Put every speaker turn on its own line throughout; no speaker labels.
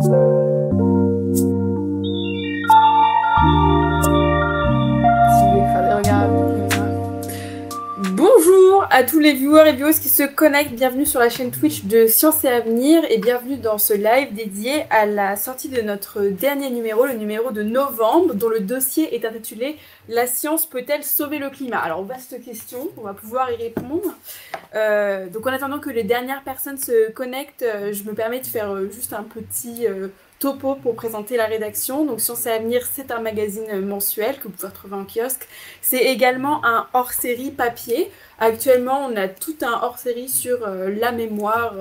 Bonjour à tous les viewers et viewers qui se connectent, bienvenue sur la chaîne Twitch de Science et Avenir et bienvenue dans ce live dédié à la sortie de notre dernier numéro, le numéro de novembre, dont le dossier est intitulé « La science peut-elle sauver le climat ?» Alors vaste question, on va pouvoir y répondre. Donc en attendant que les dernières personnes se connectent, je me permets de faire juste un petit topo pour présenter la rédaction. Donc Science et Avenir, c'est un magazine mensuel que vous pouvez retrouver en kiosque. C'est également un hors-série papier. Actuellement, on a tout un hors-série sur la mémoire,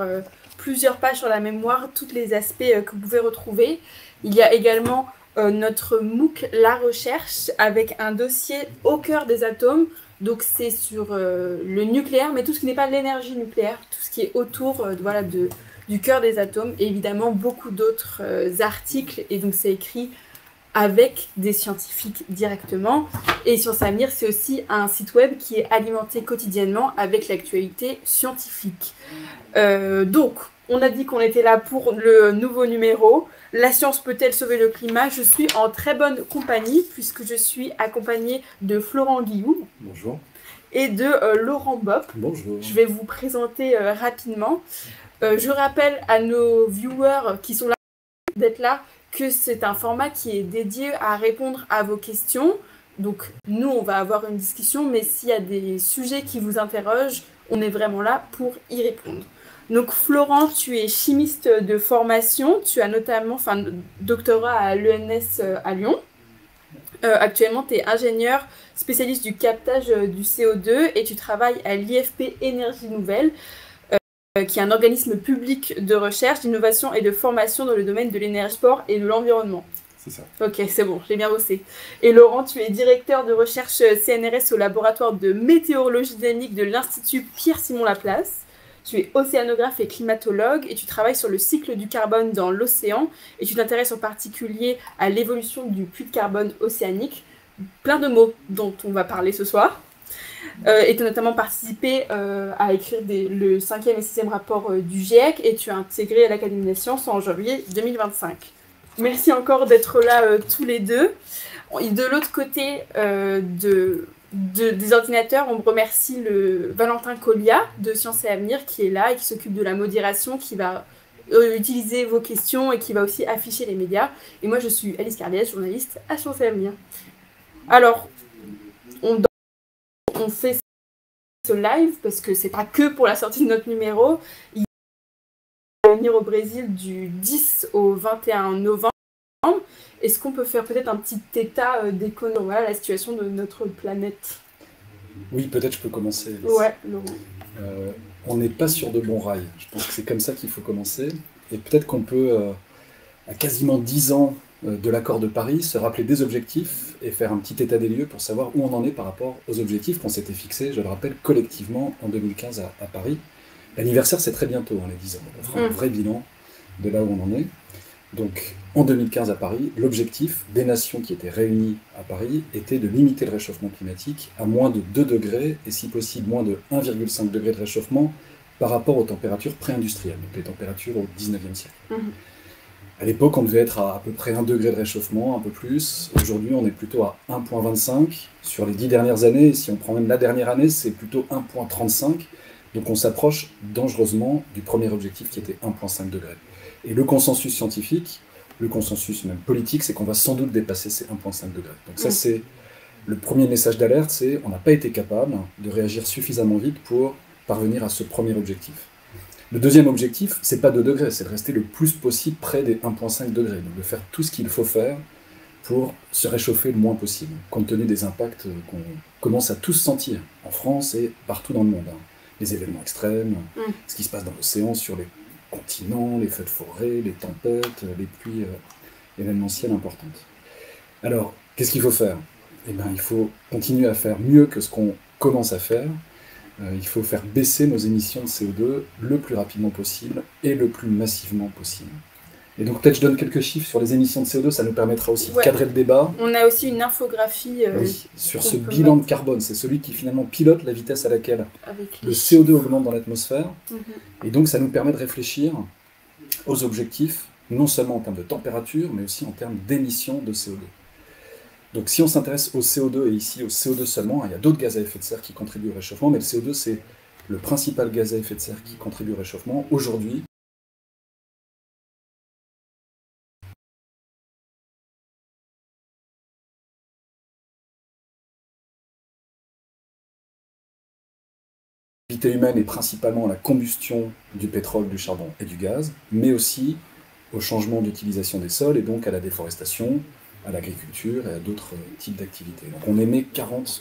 plusieurs pages sur la mémoire, tous les aspects que vous pouvez retrouver. Il y a également notre MOOC La Recherche avec un dossier au cœur des atomes. Donc c'est sur le nucléaire, mais tout ce qui n'est pas l'énergie nucléaire, tout ce qui est autour voilà, du cœur des atomes, et évidemment beaucoup d'autres articles, et donc c'est écrit avec des scientifiques directement. Et Science et Avenir, c'est aussi un site web qui est alimenté quotidiennement avec l'actualité scientifique. Donc, on a dit qu'on était là pour le nouveau numéro. La science peut-elle sauver le climat? Je suis en très bonne compagnie, puisque je suis accompagnée de Florent Guillou.
Bonjour.
Et de Laurent Bopp.
Bonjour.
Je vais vous présenter rapidement. Je rappelle à nos viewers qui sont là d'être là que c'est un format qui est dédié à répondre à vos questions. Donc nous, on va avoir une discussion, mais s'il y a des sujets qui vous interrogent, on est vraiment là pour y répondre. Donc Florent, tu es chimiste de formation, tu as notamment doctorat à l'ENS à Lyon. Actuellement, tu es ingénieur spécialiste du captage du CO2 et tu travailles à l'IFP Énergie Nouvelle, qui est un organisme public de recherche, d'innovation et de formation dans le domaine de l'énergie, sport et de l'environnement.
C'est ça.
Ok, c'est bon, j'ai bien bossé. Et Laurent, tu es directeur de recherche CNRS au laboratoire de météorologie dynamique de l'Institut Pierre-Simon Laplace. Tu es océanographe et climatologue et tu travailles sur le cycle du carbone dans l'océan et tu t'intéresses en particulier à l'évolution du puits de carbone océanique. Plein de mots dont on va parler ce soir. Et tu as notamment participé à écrire le 5e et 6e rapport du GIEC et tu as intégré à l'Académie des sciences en janvier 2025. Merci encore d'être là tous les deux. Et de l'autre côté des ordinateurs, on remercie le Valentin Collia de Science et Avenir qui est là et qui s'occupe de la modération, qui va utiliser vos questions et qui va aussi afficher les médias. Et moi, je suis Alice Carliès, journaliste à Science et Avenir. Alors, on fait ce live parce que c'est pas que pour la sortie de notre numéro. Il va venir au Brésil du 10 au 21 novembre. Est-ce qu'on peut faire peut-être un petit état d'économie, voilà, la situation de notre planète?
Oui, peut-être je peux commencer. Alice.
Ouais, Laurent.
On n'est pas sur de bons rails. Je pense que c'est comme ça qu'il faut commencer. Et peut-être qu'on peut, à quasiment 10 ans de l'accord de Paris, se rappeler des objectifs et faire un petit état des lieux pour savoir où on en est par rapport aux objectifs qu'on s'était fixés, je le rappelle, collectivement en 2015 à Paris. L'anniversaire, c'est très bientôt, les 10 ans. On fera un vrai bilan de là où on en est. Donc, en 2015 à Paris, l'objectif des nations qui étaient réunies à Paris était de limiter le réchauffement climatique à moins de 2 degrés et si possible moins de 1,5 degré de réchauffement par rapport aux températures pré-industrielles, donc les températures au 19e siècle. À l'époque, on devait être à peu près 1 degré de réchauffement, un peu plus. Aujourd'hui, on est plutôt à 1,25. Sur les 10 dernières années, si on prend même la dernière année, c'est plutôt 1,35. Donc on s'approche dangereusement du premier objectif qui était 1,5 degré. Et le consensus scientifique, le consensus même politique, c'est qu'on va sans doute dépasser ces 1,5 degrés. Donc ça, c'est le premier message d'alerte, c'est on n'a pas été capable de réagir suffisamment vite pour parvenir à ce premier objectif. Le deuxième objectif, c'est pas 2 degrés, c'est de rester le plus possible près des 1,5 degrés, donc de faire tout ce qu'il faut faire pour se réchauffer le moins possible, compte tenu des impacts qu'on commence à tous sentir, en France et partout dans le monde. Les événements extrêmes, ce qui se passe dans l'océan, sur les continents, les feux de forêt, les tempêtes, les pluies événementielles importantes. Alors, qu'est-ce qu'il faut faire? Eh bien, il faut continuer à faire mieux que ce qu'on commence à faire. Il faut faire baisser nos émissions de CO2 le plus rapidement possible et le plus massivement possible. Et donc peut-être je donne quelques chiffres sur les émissions de CO2, ça nous permettra aussi de cadrer le débat.
On a aussi une infographie
sur ce bilan de carbone, c'est celui qui finalement pilote la vitesse à laquelle le CO2 augmente dans l'atmosphère. Et donc ça nous permet de réfléchir aux objectifs non seulement en termes de température, mais aussi en termes d'émissions de CO2. Donc si on s'intéresse au CO2, et ici au CO2 seulement, il y a d'autres gaz à effet de serre qui contribuent au réchauffement, mais le CO2 c'est le principal gaz à effet de serre qui contribue au réchauffement aujourd'hui. L'activité humaine est principalement la combustion du pétrole, du charbon et du gaz, mais aussi au changement d'utilisation des sols et donc à la déforestation, à l'agriculture et à d'autres types d'activités. Donc on émet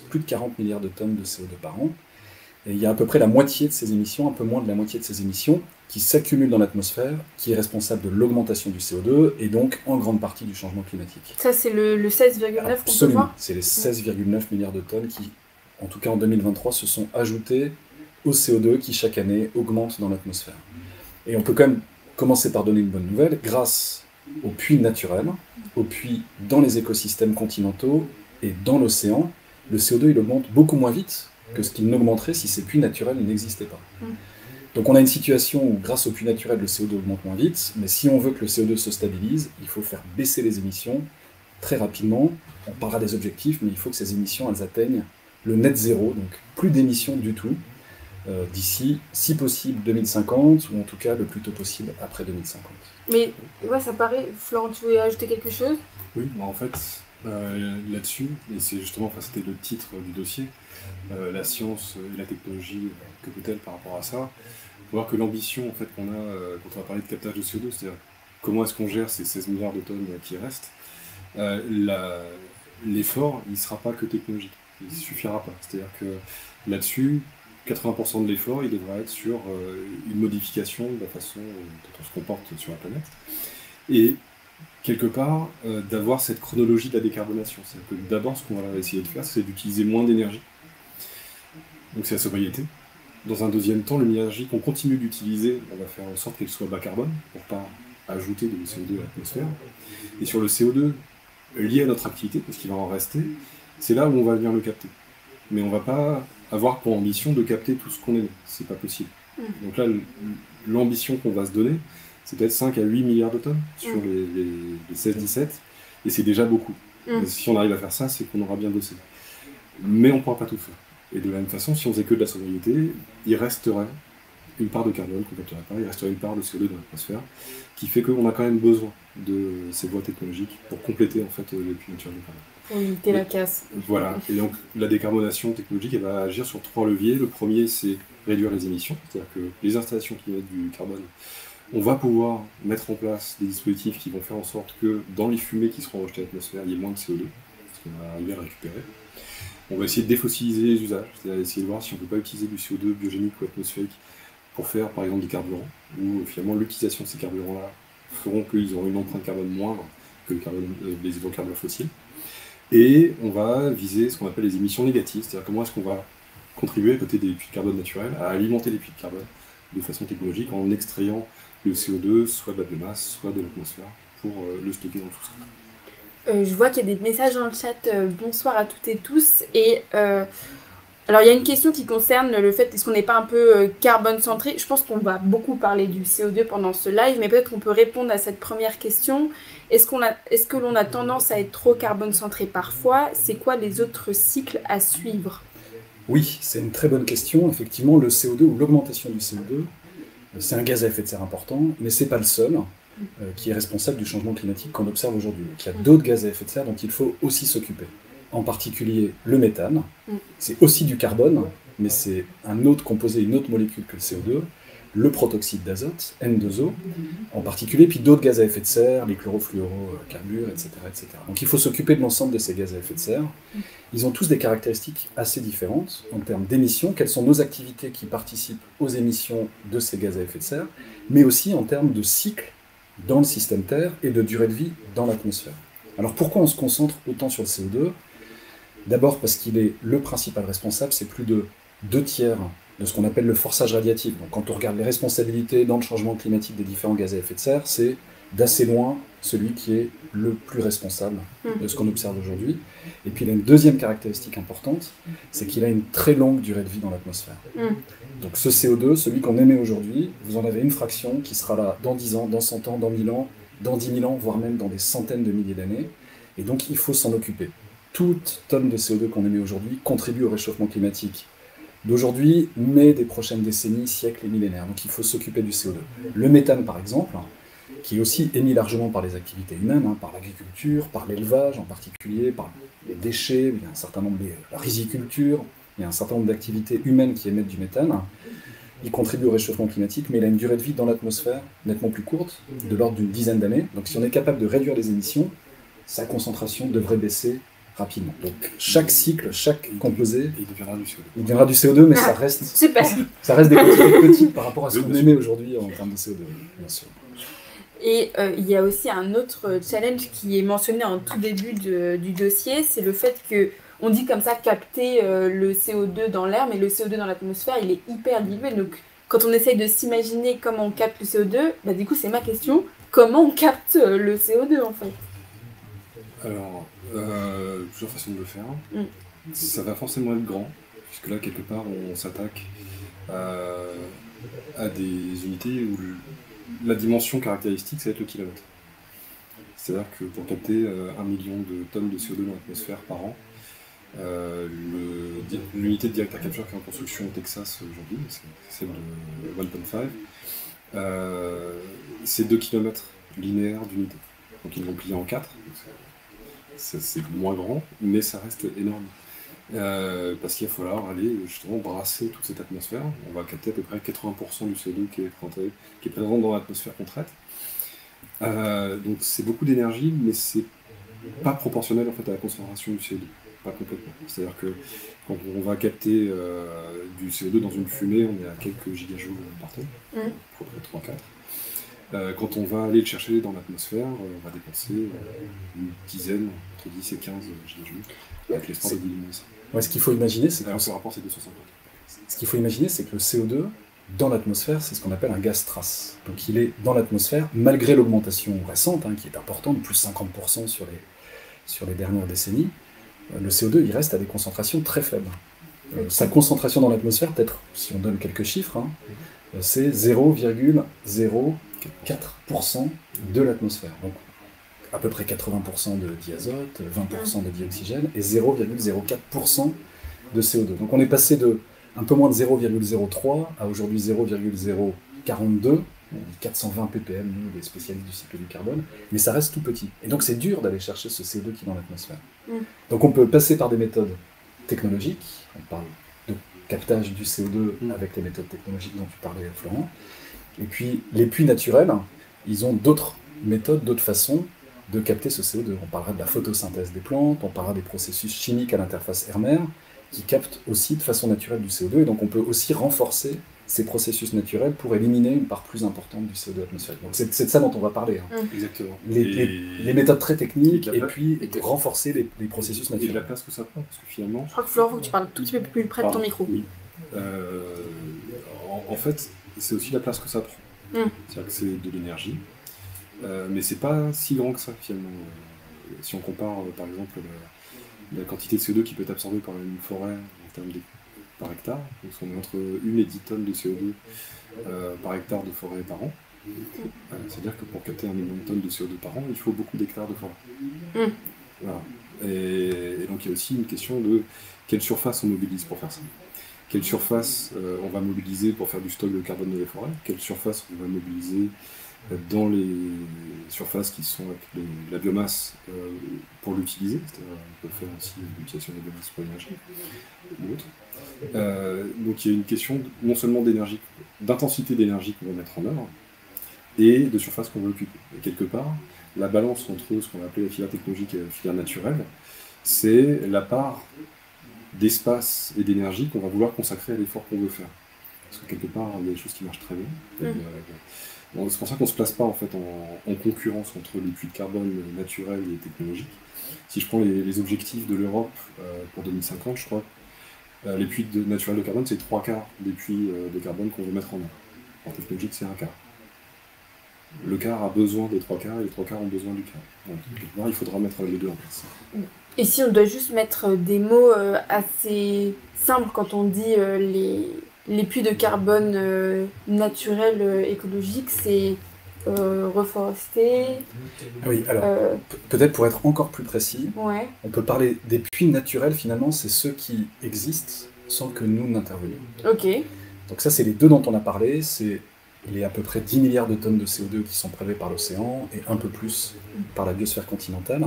plus de 40 milliards de tonnes de CO2 par an, et il y a à peu près la moitié de ces émissions, un peu moins de la moitié de ces émissions, qui s'accumulent dans l'atmosphère, qui est responsable de l'augmentation du CO2 et donc en grande partie du changement climatique.
Ça, c'est le 16,9 qu'on peut
Absolument,
voir.
c'est les 16,9 milliards de tonnes qui, en tout cas en 2023, se sont ajoutées au CO2 qui chaque année augmente dans l'atmosphère. Et on peut quand même commencer par donner une bonne nouvelle, grâce aux puits naturels, aux puits dans les écosystèmes continentaux et dans l'océan, le CO2 il augmente beaucoup moins vite que ce qu'il n'augmenterait si ces puits naturels n'existaient pas. Donc on a une situation où grâce aux puits naturels le CO2 augmente moins vite, mais si on veut que le CO2 se stabilise, il faut faire baisser les émissions très rapidement. On parlera des objectifs, mais il faut que ces émissions elles atteignent le net zéro, donc plus d'émissions du tout, d'ici, si possible, 2050, ou en tout cas le plus tôt possible après 2050.
Mais ouais, ça paraît. Florent, tu veux ajouter quelque chose?
Oui, en fait, là-dessus, et c'est justement, c'était le titre du dossier, la science et la technologie, que peut-elle par rapport à ça? Il faut voir que l'ambition en fait, qu'on a quand on va parler de captage de CO2, c'est-à-dire comment est-ce qu'on gère ces 16 milliards de tonnes qui restent, l'effort, il ne sera pas que technologique, il ne suffira pas. C'est-à-dire que là-dessus, 80% de l'effort, il devra être sur une modification de la façon dont on se comporte sur la planète. Et quelque part, d'avoir cette chronologie de la décarbonation. C'est-à-dire que d'abord, ce qu'on va essayer de faire, c'est d'utiliser moins d'énergie. Donc c'est la sobriété. Dans un deuxième temps, l'énergie qu'on continue d'utiliser, on va faire en sorte qu'elle soit bas carbone, pour ne pas ajouter de CO2 à l'atmosphère. Et sur le CO2 lié à notre activité, parce qu'il va en rester, c'est là où on va venir le capter. Mais on ne va pas avoir pour ambition de capter tout ce qu'on émet. C'est pas possible. Donc là, l'ambition qu'on va se donner, c'est peut-être 5 à 8 milliards de tonnes sur les 16-17, et c'est déjà beaucoup. Si on arrive à faire ça, c'est qu'on aura bien bossé. Mais on ne pourra pas tout faire. Et de la même façon, si on faisait que de la sobriété, il resterait une part de carbone qu'on ne capterait pas, il resterait une part de CO2 dans l'atmosphère, qui fait qu'on a quand même besoin de ces voies technologiques pour compléter en fait, les puits naturels de carbone.
Pour éviter la casse.
Voilà, et donc la décarbonation technologique, elle va agir sur 3 leviers. Le premier, c'est réduire les émissions, c'est-à-dire que les installations qui émettent du carbone, on va pouvoir mettre en place des dispositifs qui vont faire en sorte que dans les fumées qui seront rejetées à l'atmosphère, il y ait moins de CO2, parce qu'on va arriver à le récupérer. On va essayer de défossiliser les usages, c'est-à-dire essayer de voir si on ne peut pas utiliser du CO2 biogénique ou atmosphérique pour faire par exemple des carburants, où finalement l'utilisation de ces carburants-là feront qu'ils auront une empreinte carbone moindre que les hydrocarbures fossiles. Et on va viser ce qu'on appelle les émissions négatives, c'est-à-dire comment est-ce qu'on va contribuer à côté des puits de carbone naturels à alimenter les puits de carbone de façon technologique en extrayant le CO2 soit de la biomasse, soit de l'atmosphère pour le stocker dans le sous-sol.
Je vois qu'il y a des messages dans le chat. Bonsoir à toutes et tous. Et alors, il y a une question qui concerne le fait, est-ce qu'on n'est pas un peu carbone centré? Je pense qu'on va beaucoup parler du CO2 pendant ce live, mais peut-être qu'on peut répondre à cette première question. Est-ce que l'on a tendance à être trop carbone centré parfois? C'est quoi les autres cycles à suivre?
Oui, c'est une très bonne question. Effectivement, le CO2 ou l'augmentation du CO2, c'est un gaz à effet de serre important, mais ce n'est pas le seul qui est responsable du changement climatique qu'on observe aujourd'hui. Il y a d'autres gaz à effet de serre dont il faut aussi s'occuper. En particulier le méthane. C'est aussi du carbone, mais c'est un autre composé, une autre molécule que le CO2. Le protoxyde d'azote, N2O, en particulier, puis d'autres gaz à effet de serre, les chlorofluorocarbures, etc., etc. Donc il faut s'occuper de l'ensemble de ces gaz à effet de serre. Ils ont tous des caractéristiques assez différentes en termes d'émissions. Quelles sont nos activités qui participent aux émissions de ces gaz à effet de serre, mais aussi en termes de cycle dans le système Terre et de durée de vie dans l'atmosphère. Alors pourquoi on se concentre autant sur le CO2 ? D'abord parce qu'il est le principal responsable, c'est plus de 2/3 de ce qu'on appelle le forçage radiatif. Donc quand on regarde les responsabilités dans le changement climatique des différents gaz à effet de serre, c'est d'assez loin celui qui est le plus responsable de ce qu'on observe aujourd'hui. Et puis il a une deuxième caractéristique importante, c'est qu'il a une très longue durée de vie dans l'atmosphère. Donc ce CO2, celui qu'on émet aujourd'hui, vous en avez une fraction qui sera là dans 10 ans, dans 100 ans, dans 1000 ans, dans 10 000 ans, voire même dans des centaines de milliers d'années. Et donc, il faut s'en occuper. Toute tonne de CO2 qu'on émet aujourd'hui contribue au réchauffement climatique d'aujourd'hui, mais des prochaines décennies, siècles et millénaires. Donc, il faut s'occuper du CO2. Le méthane, par exemple, qui est aussi émis largement par les activités humaines, par l'agriculture, par l'élevage en particulier, par les déchets, il y a un certain nombre la riziculture, il y a un certain nombre d'activités humaines qui émettent du méthane. Il contribue au réchauffement climatique, mais il a une durée de vie dans l'atmosphère nettement plus courte, de l'ordre d'une dizaine d'années. Donc si on est capable de réduire les émissions, sa concentration devrait baisser rapidement. Donc chaque cycle, chaque composé,
il deviendra du CO2.
Il deviendra du CO2, mais ça reste des quantités petites par rapport à ce qu'on émet aujourd'hui en termes de CO2, bien sûr.
Et il y a aussi un autre challenge qui est mentionné en tout début du dossier, c'est le fait que on dit comme ça capter le CO2 dans l'air, mais le CO2 dans l'atmosphère, il est hyper dilué. Donc, quand on essaye de s'imaginer comment on capte le CO2, bah, du coup, c'est ma question. Comment on capte le CO2, en fait?
Alors, plusieurs façons de le faire. Ça va forcément être grand, puisque là, quelque part, on s'attaque à des unités où la dimension caractéristique, ça va être le kilomètre. C'est-à-dire que pour capter 1 million de tonnes de CO2 dans l'atmosphère par an, l'unité de direct air capture qui est en construction au Texas aujourd'hui, c'est celle de 1.5, c'est 2 km linéaires d'unité. Donc ils l'ont plié en 4, c'est moins grand, mais ça reste énorme. Parce qu'il va falloir aller justement brasser toute cette atmosphère. On va capter à peu près 80% du CO2 qui est présent dans l'atmosphère qu'on traite. Donc c'est beaucoup d'énergie, mais c'est pas proportionnel en fait à la concentration du CO2. Pas complètement. C'est-à-dire que quand on va capter du CO2 dans une fumée, on est à quelques gigajoules par tonne, à peu près 3-4. Quand on va aller le chercher dans l'atmosphère, on va dépenser une dizaine, entre 10 et 15 gigajoules, avec l'espoir de diminuer ça.
Ouais, ce qu'il faut imaginer, c'est que
le rapport, c'est 250.
Ce qu'il faut imaginer, c'est que le CO2, dans l'atmosphère, c'est ce qu'on appelle un gaz trace. Donc il est dans l'atmosphère, malgré l'augmentation récente, qui est importante, plus 50% sur les dernières décennies. Le CO2, il reste à des concentrations très faibles. Sa concentration dans l'atmosphère, peut-être, si on donne quelques chiffres, c'est 0,04% de l'atmosphère. Donc, à peu près 80% de diazote, 20% de dioxygène et 0,04% de CO2. Donc, on est passé de un peu moins de 0,03 à aujourd'hui 0,042, 420 ppm, nous, les spécialistes du cycle du carbone, mais ça reste tout petit. Et donc, c'est dur d'aller chercher ce CO2 qui est dans l'atmosphère. Donc, on peut passer par des méthodes technologiques, on parle de captage du CO2 avec les méthodes technologiques dont tu parlais, Florent. Et puis, les puits naturels, ils ont d'autres méthodes, d'autres façons de capter ce CO2. On parlera de la photosynthèse des plantes, on parlera des processus chimiques à l'interface air-mer qui captent aussi de façon naturelle du CO2. Et donc, on peut aussi renforcer ces processus naturels pour éliminer une part plus importante du CO2 atmosphérique. Donc, c'est de ça dont on va parler.
Exactement.
Les méthodes très techniques et puis renforcer les processus naturels.
Et de la place que ça prend, parce que finalement...
Je crois que Florent, faut que tu parles tout petit peu plus près de ton micro.
Oui. En fait, c'est aussi la place que ça prend. C'est-à-dire que c'est de l'énergie, mais c'est pas si grand que ça, finalement. Si on compare, par exemple, la quantité de CO2 qui peut être absorbée par une forêt en termes par hectare, donc on est entre 1 et 10 tonnes de CO2 par hectare de forêt par an. C'est-à-dire que pour capter 1 million de tonnes de CO2 par an, il faut beaucoup d'hectares de forêt. Voilà. Et donc il y a aussi une question de quelle surface on mobilise pour faire ça. Quelle surface on va mobiliser pour faire du stock de carbone dans les forêts, quelle surface on va mobiliser dans les surfaces qui sont avec la biomasse pour l'utiliser, c'est-à-dire on peut faire aussi l'utilisation de la biomasse pour l'énergie ou autre. Donc il y a une question non seulement d'énergie, d'intensité d'énergie qu'on va mettre en œuvre, et de surface qu'on va occuper. Et quelque part, la balance entre ce qu'on va appeler la filière technologique et la filière naturelle, c'est la part d'espace et d'énergie qu'on va vouloir consacrer à l'effort qu'on veut faire. Parce que quelque part, il y a des choses qui marchent très bien. C'est pour ça qu'on ne se place pas en fait en concurrence entre les puits de carbone naturels et technologiques. Si je prends les objectifs de l'Europe pour 2050, je crois les puits naturels de carbone, c'est 3/4 des puits de carbone qu'on veut mettre en œuvre. En technologique, c'est 1/4. Le quart a besoin des 3/4 et les 3/4 ont besoin du quart. Donc, quelque part, il faudra mettre les deux en place.
Et si on doit juste mettre des mots assez simples quand on dit les puits de carbone naturels, écologiques, c'est reforester.
Oui, alors peut-être pour être encore plus précis,
Ouais.
on peut parler des puits naturels, finalement, c'est ceux qui existent sans que nous n'intervenions.
Ok.
Donc ça, c'est les deux dont on a parlé, il y a à peu près 10 milliards de tonnes de CO2 qui sont prélevés par l'océan, et un peu plus par la biosphère continentale.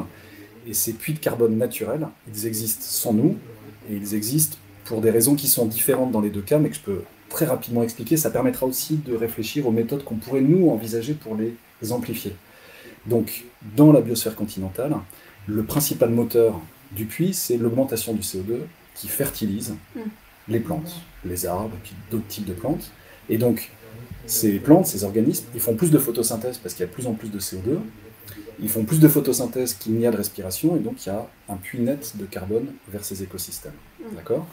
Et ces puits de carbone naturels, ils existent sans nous, et ils existent pour des raisons qui sont différentes dans les deux cas, mais que je peux très rapidement expliquer. Ça permettra aussi de réfléchir aux méthodes qu'on pourrait, nous, envisager pour les amplifier. Donc, dans la biosphère continentale, le principal moteur du puits, c'est l'augmentation du CO2 qui fertilise les plantes, les arbres, et puis d'autres types de plantes. Et donc, ces plantes, ces organismes, ils font plus de photosynthèse parce qu'il y a de plus en plus de CO2. Ils font plus de photosynthèse qu'il n'y a de respiration, et donc il y a un puits net de carbone vers ces écosystèmes. D'accord ?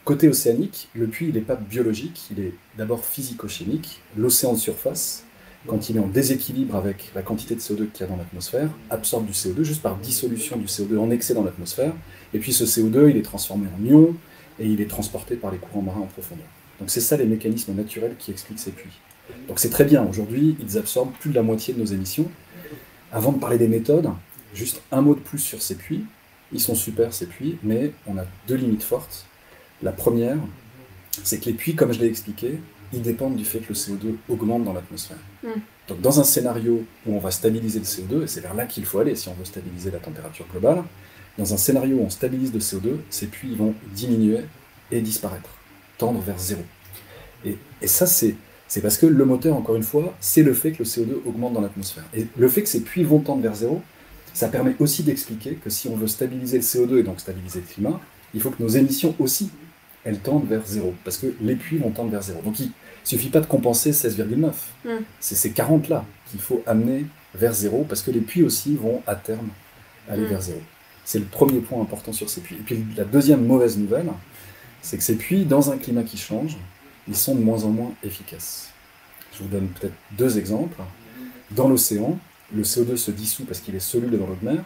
Côté océanique, le puits, il n'est pas biologique, il est d'abord physico-chimique. L'océan de surface, quand il est en déséquilibre avec la quantité de CO2 qu'il y a dans l'atmosphère, absorbe du CO2 juste par dissolution du CO2 en excès dans l'atmosphère, et puis ce CO2, il est transformé en ion, et il est transporté par les courants marins en profondeur. Donc c'est ça les mécanismes naturels qui expliquent ces puits. Donc c'est très bien, aujourd'hui, ils absorbent plus de la moitié de nos émissions. Avant de parler des méthodes, juste un mot de plus sur ces puits. Ils sont super ces puits, mais on a deux limites fortes. La première, c'est que les puits, comme je l'ai expliqué, ils dépendent du fait que le CO2 augmente dans l'atmosphère. Donc dans un scénario où on va stabiliser le CO2, et c'est vers là qu'il faut aller si on veut stabiliser la température globale, dans un scénario où on stabilise le CO2, ces puits vont diminuer et disparaître, tendre vers zéro. Et ça, c'est parce que le moteur, encore une fois, c'est le fait que le CO2 augmente dans l'atmosphère. Et le fait que ces puits vont tendre vers zéro, ça permet aussi d'expliquer que si on veut stabiliser le CO2 et donc stabiliser le climat, il faut que nos émissions aussi, elles tendent vers zéro, parce que les puits vont tendre vers zéro. Donc il ne suffit pas de compenser 16,9. C'est ces 40-là qu'il faut amener vers zéro, parce que les puits aussi vont à terme aller vers zéro. C'est le premier point important sur ces puits. Et puis la deuxième mauvaise nouvelle, c'est que ces puits, dans un climat qui change, ils sont de moins en moins efficaces. Je vous donne peut-être deux exemples. Dans l'océan, le CO2 se dissout parce qu'il est soluble dans l'eau de mer,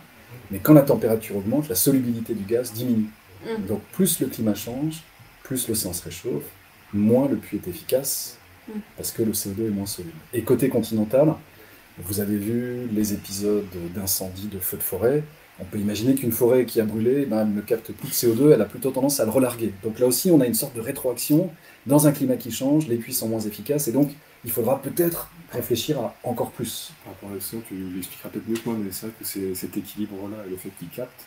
mais quand la température augmente, la solubilité du gaz diminue. Donc plus le climat change, plus l'océan se réchauffe, moins le puits est efficace, parce que le CO2 est moins soluble. Et côté continental, vous avez vu les épisodes d'incendie, de feux de forêt. On peut imaginer qu'une forêt qui a brûlé, elle ne capte plus de CO2, elle a plutôt tendance à le relarguer. Donc là aussi, on a une sorte de rétroaction. Dans un climat qui change, les puits sont moins efficaces, et donc il faudra peut-être réfléchir à encore plus.
Par rapport à l'océan, tu l'expliqueras peut-être mieux que moi, mais c'est vrai que cet équilibre-là et le fait qu'il capte,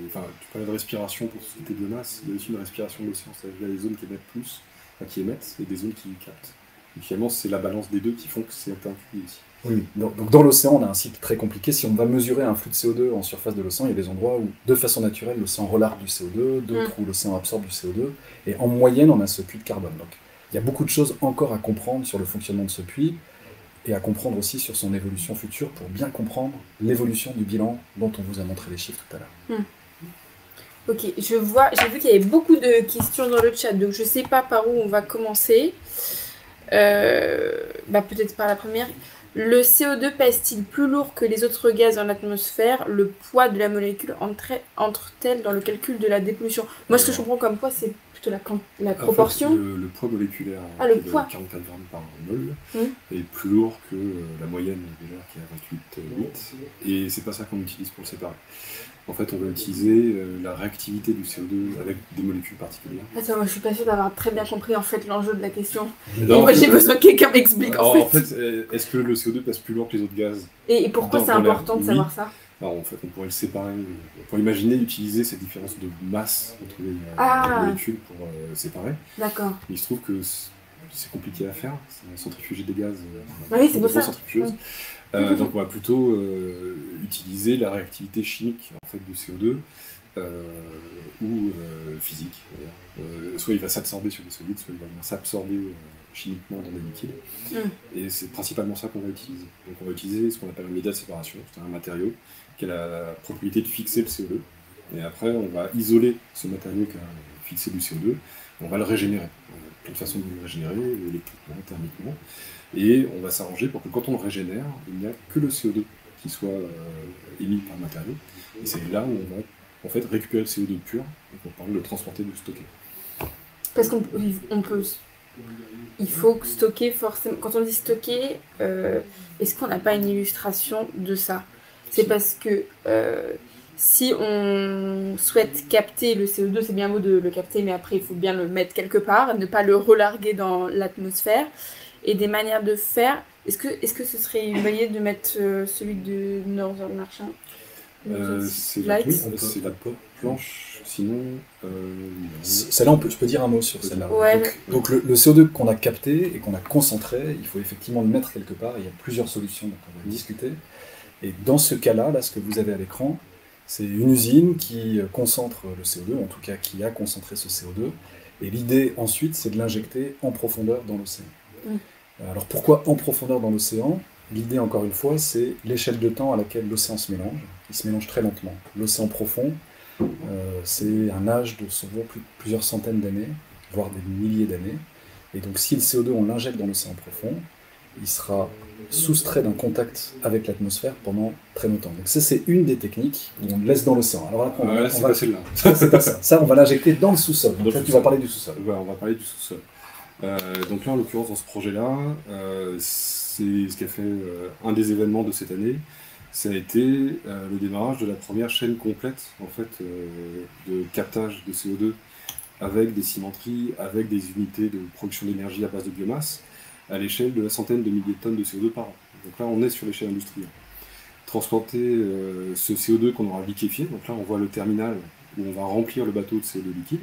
enfin, tu parlais de respiration pour ce qui était biomasse, il y a aussi une respiration de l'océan, c'est-à-dire qu'il y a des zones qui émettent plus, enfin, qui émettent, et des zones qui captent. Et finalement, c'est la balance des deux qui font que c'est un peu un puits aussi.
Oui, donc dans l'océan, on a un cycle très compliqué. Si on va mesurer un flux de CO2 en surface de l'océan, il y a des endroits où, de façon naturelle, l'océan relargue du CO2, d'autres où l'océan absorbe du CO2, et en moyenne, on a ce puits de carbone. Donc, il y a beaucoup de choses encore à comprendre sur le fonctionnement de ce puits, et à comprendre aussi sur son évolution future, pour bien comprendre l'évolution du bilan dont on vous a montré les chiffres tout à l'heure.
Ok, j'ai vu qu'il y avait beaucoup de questions dans le chat, donc je ne sais pas par où on va commencer. Peut-être par la première. Le CO2 pèse-t-il plus lourd que les autres gaz dans l'atmosphère? Le poids de la molécule entre-t-elle dans le calcul de la dépollution? Moi, ce que je comprends comme poids, c'est plutôt la proportion.
En fait, le poids moléculaire,
le poids.
44 grammes par mol, est plus lourd que la moyenne déjà, qui est à 28,8. Et c'est pas ça qu'on utilise pour le séparer. En fait, on va utiliser la réactivité du CO2 avec des molécules particulières.
Attends, moi je suis pas sûre d'avoir très bien compris en fait l'enjeu de la question.
Non,
moi j'ai besoin que quelqu'un m'explique en fait.
En fait, est-ce que le CO2 passe plus lourd que les autres gaz?
Et pourquoi c'est important de savoir ça?
Alors en fait, on pourrait le séparer. On pourrait imaginer utiliser cette différence de masse entre les molécules pour séparer.
D'accord.
Mais il se trouve que c'est compliqué à faire. C'est centrifuger des gaz.
Oui, c'est pour ça.
Donc on va plutôt utiliser la réactivité chimique en fait, du CO2 ou physique. Soit il va s'absorber sur des solides, soit il va s'absorber chimiquement dans des liquides. Et c'est principalement ça qu'on va utiliser. Donc on va utiliser ce qu'on appelle un média de séparation, c'est un matériau qui a la propriété de fixer le CO2. Et après on va isoler ce matériau qui a fixé du CO2, et on va le régénérer. De toute façon de le régénérer, électriquement, thermiquement. Et on va s'arranger pour que quand on le régénère, il n'y a que le CO2 qui soit émis par le matériau. Et c'est là où on va en fait récupérer le CO2 pur et qu'on peut le transporter, le stocker.
Parce qu'on peut il faut stocker forcément. Quand on dit stocker, est-ce qu'on n'a pas une illustration de ça? C'est parce que si on souhaite capter le CO2, c'est bien beau de le capter, mais après il faut bien le mettre quelque part, ne pas le relarguer dans l'atmosphère. Et des manières de faire. Est-ce que ce serait une bonne idée de mettre celui de Northern Martian?
C'est la planche, sinon...
Celle-là, je peux dire un mot sur celle-là.
Ouais.
Donc le CO2 qu'on a capté et qu'on a concentré, il faut effectivement le mettre quelque part. Il y a plusieurs solutions dont on va discuter. Et dans ce cas-là, là, ce que vous avez à l'écran, c'est une usine qui concentre le CO2, en tout cas qui a concentré ce CO2. Et l'idée ensuite, c'est de l'injecter en profondeur dans l'océan. Alors pourquoi en profondeur dans l'océan? L'idée, encore une fois, c'est l'échelle de temps à laquelle l'océan se mélange. Il se mélange très lentement. L'océan profond, c'est un âge de souvent plusieurs centaines d'années, voire des milliers d'années. Et donc si le CO2, on l'injecte dans l'océan profond, il sera soustrait d'un contact avec l'atmosphère pendant très longtemps. Donc ça, c'est une des techniques où on le laisse dans l'océan. Alors après,
c'est pas celle-là.
C'est pas ça. Ça, on va l'injecter dans le sous-sol. Donc là, tu vas parler du sous-sol.
Ouais, on va parler du sous-sol. Donc là, en l'occurrence, dans ce projet-là, c'est ce qui a fait un des événements de cette année. Ça a été le démarrage de la première chaîne complète en fait, de captage de CO2 avec des cimenteries, avec des unités de production d'énergie à base de biomasse, à l'échelle de centaines de milliers de tonnes de CO2 par an. Donc là, on est sur l'échelle industrielle. Transporter ce CO2 qu'on aura liquéfié, donc là, on voit le terminal où on va remplir le bateau de CO2 liquide,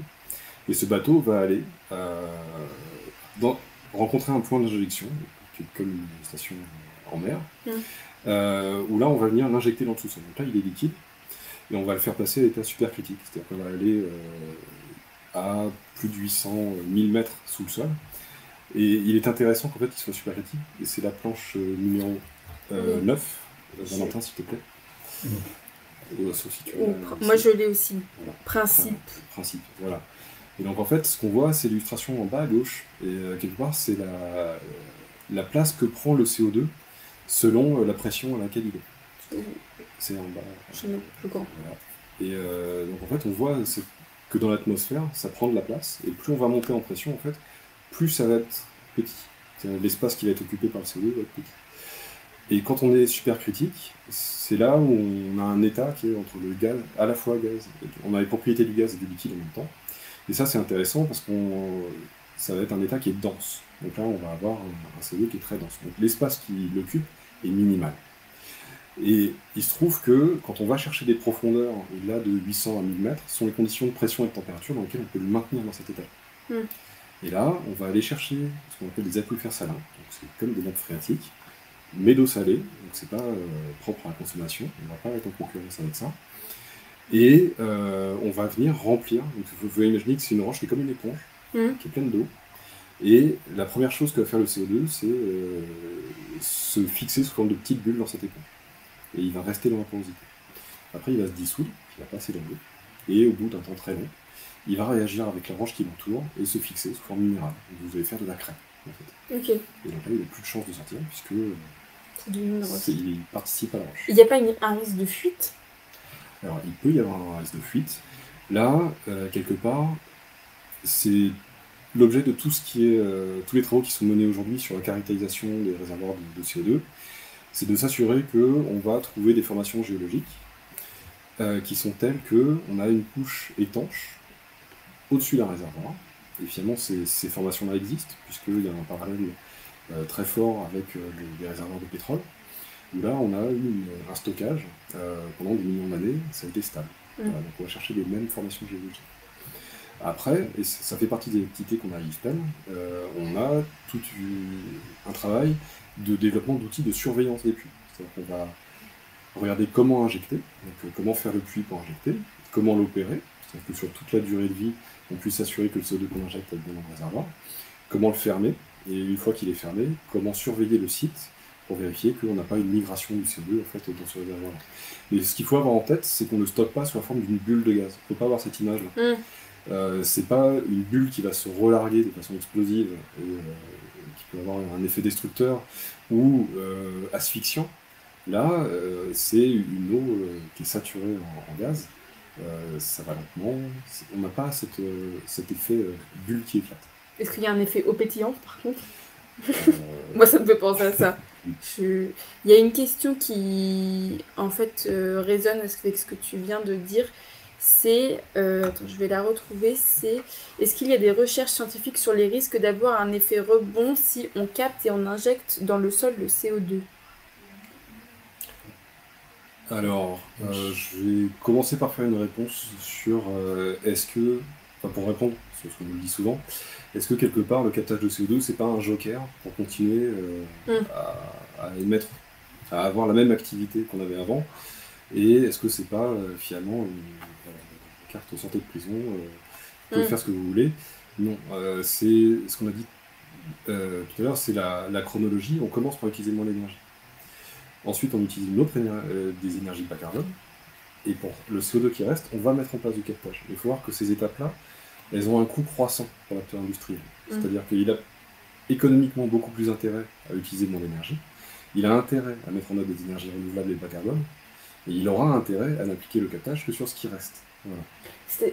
et ce bateau va aller rencontrer un point d'injection, qui est comme une station en mer, où là, on va venir l'injecter dans le sous-sol. Donc là, il est liquide, et on va le faire passer à l'état supercritique, c'est-à-dire qu'on va aller à plus de 800 000 mètres sous le sol. Et il est intéressant qu'en fait il soit supercritique, et c'est la planche numéro 9, Valentin s'il te plaît.
Moi je l'ai aussi. Voilà. Principe,
voilà. Et donc en fait ce qu'on voit c'est l'illustration en bas à gauche, et quelque part c'est la place que prend le CO2 selon la pression à laquelle il est. C'est en bas.
Plus grand.
Voilà. Et donc en fait on voit que dans l'atmosphère ça prend de la place, et plus on va monter en pression en fait, plus ça va être petit. L'espace qui va être occupé par le CO2 va être petit. Et quand on est supercritique, c'est là où on a un état qui est entre le gaz, à la fois gaz, on a les propriétés du gaz et du liquide en même temps. Et ça c'est intéressant parce que ça va être un état qui est dense. Donc là on va avoir un CO2 qui est très dense. Donc l'espace qui l'occupe est minimal. Et il se trouve que quand on va chercher des profondeurs au-delà de 800 à 1000 mètres, ce sont les conditions de pression et de température dans lesquelles on peut le maintenir dans cet état. Et là, on va aller chercher ce qu'on appelle des aquifères salins, donc c'est comme des nappes phréatiques, mais d'eau salée, donc c'est pas propre à la consommation, on ne va pas être en concurrence avec ça. Et on va venir remplir, donc vous pouvez imaginer que c'est une roche qui est comme une éponge, qui est pleine d'eau. Et la première chose que va faire le CO2, c'est se fixer sous forme de petites bulles dans cette éponge. Et il va rester dans la porosité. Après, il va se dissoudre, il va passer dans l'eau, et au bout d'un temps très long, il va réagir avec la roche qui l'entoure et se fixer sous forme minérale. Donc vous allez faire de la crème, en fait.
Ok.
Et donc là, il n'a plus de chance de sortir, puisque il participe à la roche.
Il n'y a pas un risque de fuite?
Alors, il peut y avoir un risque de fuite. Là, quelque part, c'est l'objet de tout ce qui est, tous les travaux qui sont menés aujourd'hui sur la caractérisation des réservoirs de CO2, c'est de s'assurer qu'on va trouver des formations géologiques qui sont telles qu'on a une couche étanche au-dessus d'un réservoir. Et finalement, ces formations-là existent, puisqu'il y a un parallèle très fort avec les réservoirs de pétrole, où là, on a eu un stockage pendant des millions d'années, ça a été stable. Voilà, donc on va chercher les mêmes formations géologiques. Après, et ça fait partie des activités qu'on a à IFPEN, on a tout un travail de développement d'outils de surveillance des puits. C'est-à-dire qu'on va regarder comment injecter, donc comment faire le puits pour injecter, comment l'opérer, c'est-à-dire que sur toute la durée de vie, on puisse s'assurer que le CO2 qu'on injecte est bien dans le réservoir, comment le fermer, et une fois qu'il est fermé, comment surveiller le site pour vérifier qu'on n'a pas une migration du CO2 en fait, dans ce réservoir. Et ce qu'il faut avoir en tête, c'est qu'on ne stocke pas sous la forme d'une bulle de gaz. Il ne faut pas avoir cette image-là. C'est pas une bulle qui va se relarguer de façon explosive et qui peut avoir un effet destructeur ou asphyxiant. Là, c'est une eau qui est saturée en gaz. Ça va lentement. On n'a pas cet effet bulle qui éclate.
Est-ce qu'il y a un effet eau pétillante, par contre?
Euh,
Moi, ça me fait penser à ça. Il y a une question qui, en fait, résonne avec ce que tu viens de dire. C'est, attends, je vais la retrouver. C'est, est-ce qu'il y a des recherches scientifiques sur les risques d'avoir un effet rebond si on capte et on injecte dans le sol le CO2?
Alors, je vais commencer par faire une réponse sur est-ce que, enfin pour répondre, parce qu'on nous le dit souvent, est-ce que quelque part le captage de CO2 c'est pas un joker pour continuer à émettre, à avoir la même activité qu'on avait avant, et est-ce que c'est pas finalement une carte sortie de prison, vous pouvez faire ce que vous voulez? Non, c'est ce qu'on a dit tout à l'heure, c'est la chronologie. On commence par utiliser moins d'énergie. Ensuite, on utilise des énergies bas carbone. Et pour le CO2 qui reste, on va mettre en place du captage. Il faut voir que ces étapes-là, elles ont un coût croissant pour l'acteur industriel. C'est-à-dire qu'il a économiquement beaucoup plus intérêt à utiliser moins d'énergie. Il a intérêt à mettre en œuvre des énergies renouvelables et bas carbone. Et il aura intérêt à n'appliquer le captage que sur ce qui reste. Voilà.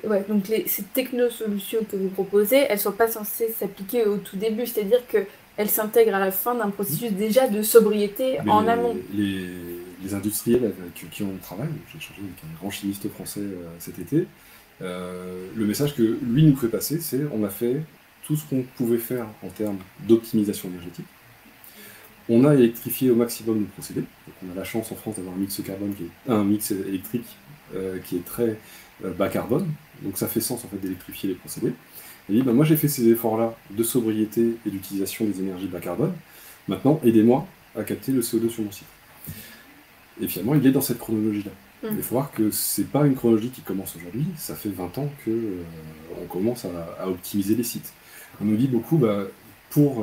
Ouais, donc ces technosolutions que vous proposez, elles ne sont pas censées s'appliquer au tout début, c'est-à-dire qu'elles s'intègrent à la fin d'un processus déjà de sobriété en amont.
Les industriels avec qui on travaille, j'ai échangé avec un grand chimiste français cet été, le message que lui nous fait passer, c'est on a fait tout ce qu'on pouvait faire en termes d'optimisation énergétique. On a électrifié au maximum nos procédés. Donc on a la chance en France d'avoir un mix carbone un mix électrique qui est très bas carbone, donc ça fait sens en fait d'électrifier les procédés. Et il dit, moi j'ai fait ces efforts-là de sobriété et d'utilisation des énergies bas carbone, maintenant aidez-moi à capter le CO2 sur mon site. Et finalement il est dans cette chronologie-là. Il faut voir que c'est pas une chronologie qui commence aujourd'hui, ça fait 20 ans qu'on commence à optimiser les sites. On nous dit beaucoup,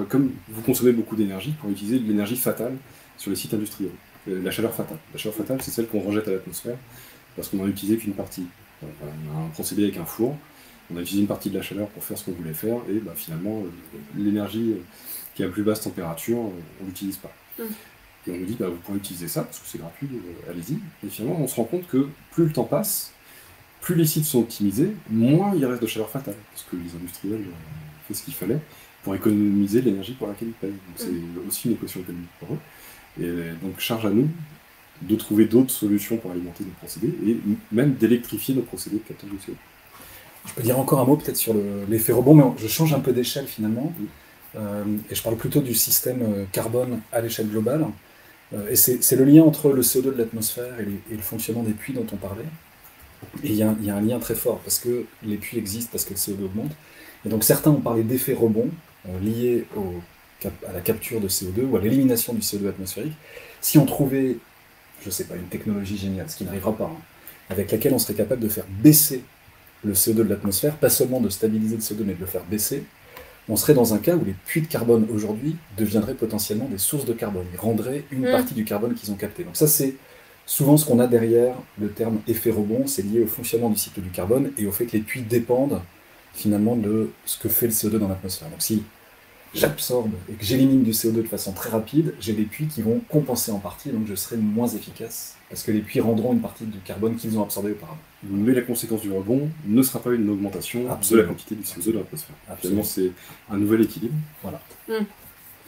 comme vous consommez beaucoup d'énergie, pour utiliser de l'énergie fatale sur les sites industriels. La chaleur fatale. La chaleur fatale, c'est celle qu'on rejette à l'atmosphère parce qu'on n'en a utilisé qu'une partie. On a un procédé avec un four, on a utilisé une partie de la chaleur pour faire ce qu'on voulait faire, et finalement, l'énergie qui est à plus basse température, on ne l'utilise pas. Et on nous dit, vous pourrez utiliser ça, parce que c'est gratuit, allez-y. Et finalement, on se rend compte que plus le temps passe, plus les sites sont optimisés, moins il reste de chaleur fatale, parce que les industriels ont fait ce qu'il fallait pour économiser l'énergie pour laquelle ils payent. Donc c'est aussi une équation économique pour eux. Et donc charge à nous de trouver d'autres solutions pour alimenter nos procédés et même d'électrifier nos procédés de captage de CO2.
Je peux dire encore un mot peut-être sur l'effet rebond, mais je change un peu d'échelle finalement. Et je parle plutôt du système carbone à l'échelle globale. Et c'est le lien entre le CO2 de l'atmosphère et le fonctionnement des puits dont on parlait. Et il y a un lien très fort, parce que les puits existent, parce que le CO2 augmente. Et donc certains ont parlé d'effet rebond lié à la capture de CO2 ou à l'élimination du CO2 atmosphérique. Si on trouvait, je ne sais pas, une technologie géniale, ce qui n'arrivera pas, avec laquelle on serait capable de faire baisser le CO2 de l'atmosphère, pas seulement de stabiliser le CO2, mais de le faire baisser, on serait dans un cas où les puits de carbone aujourd'hui deviendraient potentiellement des sources de carbone. Ils rendraient une partie du carbone qu'ils ont capté. Donc ça, c'est souvent ce qu'on a derrière le terme effet rebond, c'est lié au fonctionnement du cycle du carbone et au fait que les puits dépendent finalement de ce que fait le CO2 dans l'atmosphère. Donc si j'absorbe et que j'élimine du CO2 de façon très rapide, j'ai des puits qui vont compenser en partie, donc je serai moins efficace, parce que les puits rendront une partie du carbone qu'ils ont absorbé auparavant.
Mais la conséquence du rebond ne sera pas une augmentation de la quantité du CO2 dans l'atmosphère. Finalement, c'est un nouvel équilibre.
Voilà.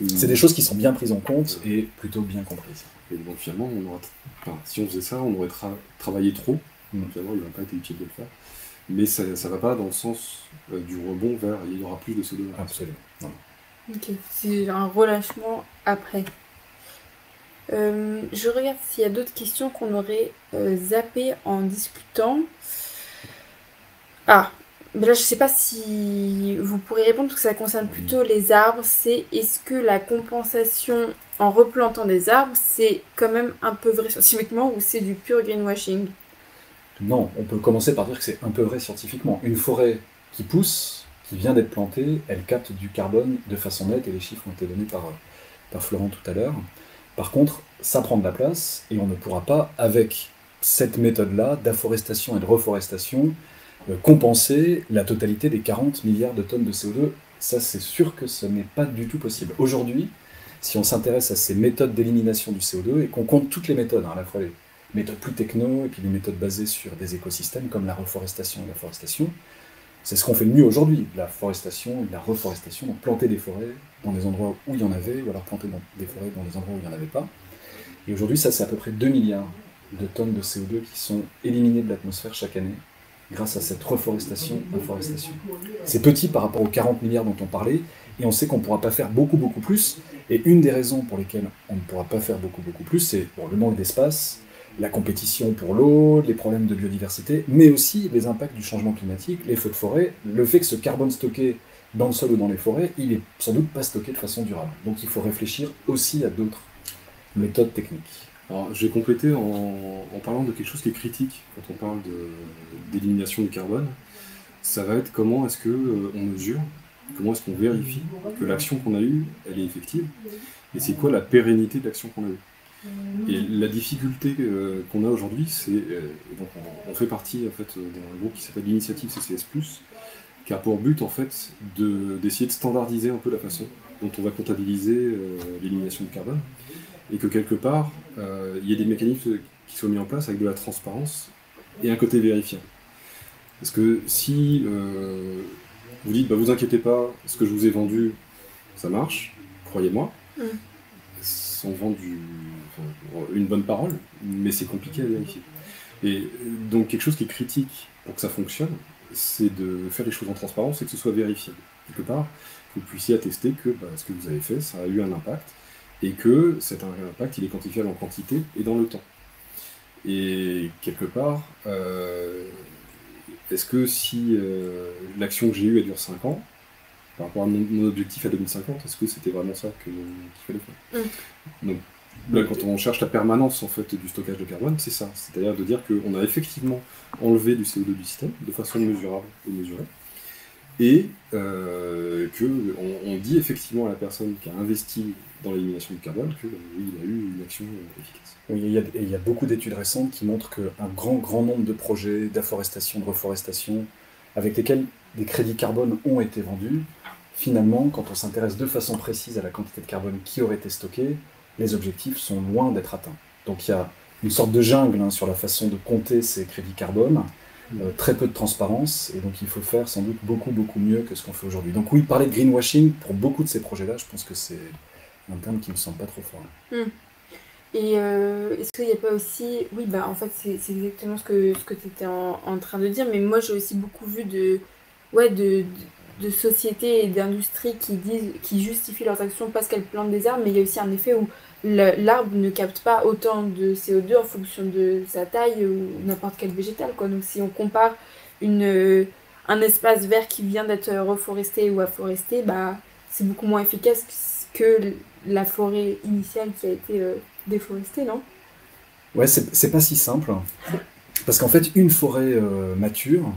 C'est des choses qui sont bien prises en compte et plutôt bien comprises.
Et donc finalement, si on faisait ça, on aurait travaillé trop. Finalement, il n'aurait pas été utile de le faire. Mais ça ne va pas dans le sens du rebond vers il y aura plus de CO2.
Absolument. Voilà.
Ok, c'est un relâchement après. Je regarde s'il y a d'autres questions qu'on aurait zappées en discutant. Là je ne sais pas si vous pourrez répondre, parce que ça concerne plutôt les arbres. C'est est-ce que la compensation en replantant des arbres, c'est quand même un peu vrai scientifiquement ou c'est du pur greenwashing?
Non, on peut commencer par dire que c'est un peu vrai scientifiquement. Une forêt qui pousse, qui vient d'être plantée, elle capte du carbone de façon nette, et les chiffres ont été donnés par Florent tout à l'heure. Par contre, ça prend de la place, et on ne pourra pas, avec cette méthode-là d'afforestation et de reforestation, compenser la totalité des 40 milliards de tonnes de CO2. Ça, c'est sûr que ce n'est pas du tout possible. Aujourd'hui, si on s'intéresse à ces méthodes d'élimination du CO2, et qu'on compte toutes les méthodes, à la fois les méthodes plus techno, et puis les méthodes basées sur des écosystèmes, comme la reforestation et la forestation, C'est ce qu'on fait de mieux aujourd'hui, la forestation, la reforestation, donc planter des forêts dans des endroits où il y en avait, ou alors planter des forêts dans des endroits où il n'y en avait pas. Et aujourd'hui, ça, c'est à peu près 2 milliards de tonnes de CO2 qui sont éliminées de l'atmosphère chaque année grâce à cette reforestation, afforestation. C'est petit par rapport aux 40 milliards dont on parlait, et on sait qu'on ne pourra pas faire beaucoup, beaucoup plus. Et une des raisons pour lesquelles on ne pourra pas faire beaucoup, beaucoup plus, c'est le manque d'espace, la compétition pour l'eau, les problèmes de biodiversité, mais aussi les impacts du changement climatique, les feux de forêt, le fait que ce carbone stocké dans le sol ou dans les forêts, il n'est sans doute pas stocké de façon durable. Donc il faut réfléchir aussi à d'autres méthodes techniques.
Alors, je vais compléter en parlant de quelque chose qui est critique quand on parle d'élimination du carbone. Ça va être comment est-ce qu'on mesure, comment est-ce qu'on vérifie que l'action qu'on a eue, elle est effective, et c'est quoi la pérennité de l'action qu'on a eue. Et la difficulté qu'on a aujourd'hui, c'est, donc on fait partie en fait, d'un groupe qui s'appelle l'initiative CCS+, qui a pour but en fait d'essayer de standardiser un peu la façon dont on va comptabiliser l'élimination du carbone, et que quelque part, il y ait des mécanismes qui soient mis en place avec de la transparence et un côté vérifiant. Parce que si vous dites, vous inquiétez pas, ce que je vous ai vendu, ça marche, croyez-moi, sans vendre une bonne parole, mais c'est compliqué à vérifier. Et donc quelque chose qui est critique pour que ça fonctionne, c'est de faire les choses en transparence et que ce soit vérifié. Quelque part, que vous puissiez attester que ce que vous avez fait, ça a eu un impact, et que cet impact, il est quantifiable en quantité et dans le temps. Et quelque part, est-ce que si l'action que j'ai eue, elle dure 5 ans, par rapport à mon objectif à 2050, est-ce que c'était vraiment ça qu'il fallait faire? Donc là, quand on cherche la permanence en fait, du stockage de carbone, c'est ça. C'est-à-dire de dire qu'on a effectivement enlevé du CO2 du système de façon mesurable et mesurée, et qu'on dit effectivement à la personne qui a investi dans l'élimination du carbone que oui, il a eu une action efficace.
Oui, il y a beaucoup d'études récentes qui montrent qu'un grand nombre de projets d'afforestation, de reforestation, avec lesquels des crédits carbone ont été vendus, finalement, quand on s'intéresse de façon précise à la quantité de carbone qui aurait été stockée, les objectifs sont loin d'être atteints. Donc il y a une sorte de jungle sur la façon de compter ces crédits carbone, très peu de transparence, et donc il faut faire sans doute beaucoup mieux que ce qu'on fait aujourd'hui. Donc oui, parler de greenwashing, pour beaucoup de ces projets-là, je pense que c'est un terme qui ne me semble pas trop fort.
Et est-ce qu'il n'y a pas aussi... Oui, en fait, c'est exactement ce que tu étais en train de dire, mais moi, j'ai aussi beaucoup vu de sociétés et d'industries qui justifient leurs actions parce qu'elles plantent des arbres, mais il y a aussi un effet où l'arbre ne capte pas autant de CO2 en fonction de sa taille ou n'importe quel végétal, quoi. Donc si on compare un espace vert qui vient d'être reforesté ou afforesté, c'est beaucoup moins efficace que la forêt initiale qui a été déforestée, non?
Ouais, c'est pas si simple. Parce qu'en fait, une forêt mature,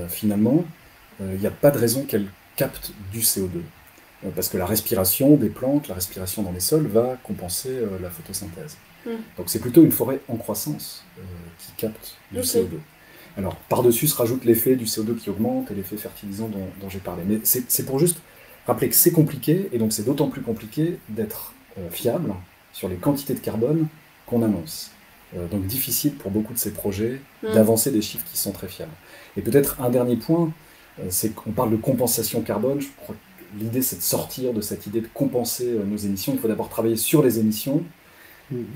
finalement, il n'y a pas de raison qu'elle capte du CO2. Parce que la respiration des plantes, la respiration dans les sols va compenser la photosynthèse. Donc c'est plutôt une forêt en croissance qui capte du CO2. Alors par-dessus se rajoute l'effet du CO2 qui augmente et l'effet fertilisant dont j'ai parlé. Mais c'est pour juste rappeler que c'est compliqué, et donc c'est d'autant plus compliqué d'être fiable sur les quantités de carbone qu'on annonce. Donc difficile pour beaucoup de ces projets d'avancer des chiffres qui sont très fiables. Et peut-être un dernier point, c'est qu'on parle de compensation carbone. Je crois que l'idée, c'est de sortir de cette idée de compenser nos émissions. Il faut d'abord travailler sur les émissions.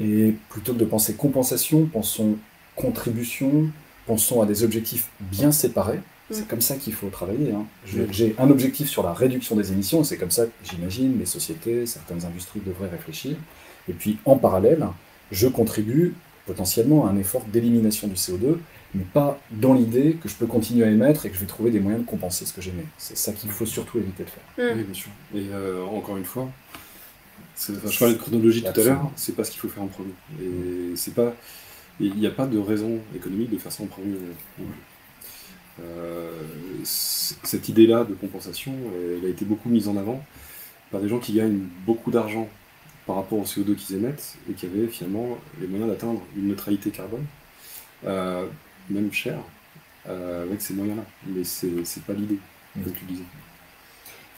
Et plutôt que de penser compensation, pensons contribution, pensons à des objectifs bien séparés. C'est comme ça qu'il faut travailler. J'ai un objectif sur la réduction des émissions, et c'est comme ça que j'imagine les sociétés, certaines industries devraient réfléchir. Et puis en parallèle, je contribue potentiellement à un effort d'élimination du CO2, mais pas dans l'idée que je peux continuer à émettre et que je vais trouver des moyens de compenser ce que j'émets. C'est ça qu'il faut surtout éviter de faire.
Oui, bien sûr. Et encore une fois, je parlais de chronologie tout à l'heure, c'est pas ce qu'il faut faire en premier. Et c'est pas, il n'y a pas de raison économique de faire ça en premier. Cette idée-là de compensation, elle a été beaucoup mise en avant par des gens qui gagnent beaucoup d'argent par rapport au CO2 qu'ils émettent et qui avaient finalement les moyens d'atteindre une neutralité carbone, même chère, avec ces moyens-là. Mais c'est pas l'idée, comme tu disais.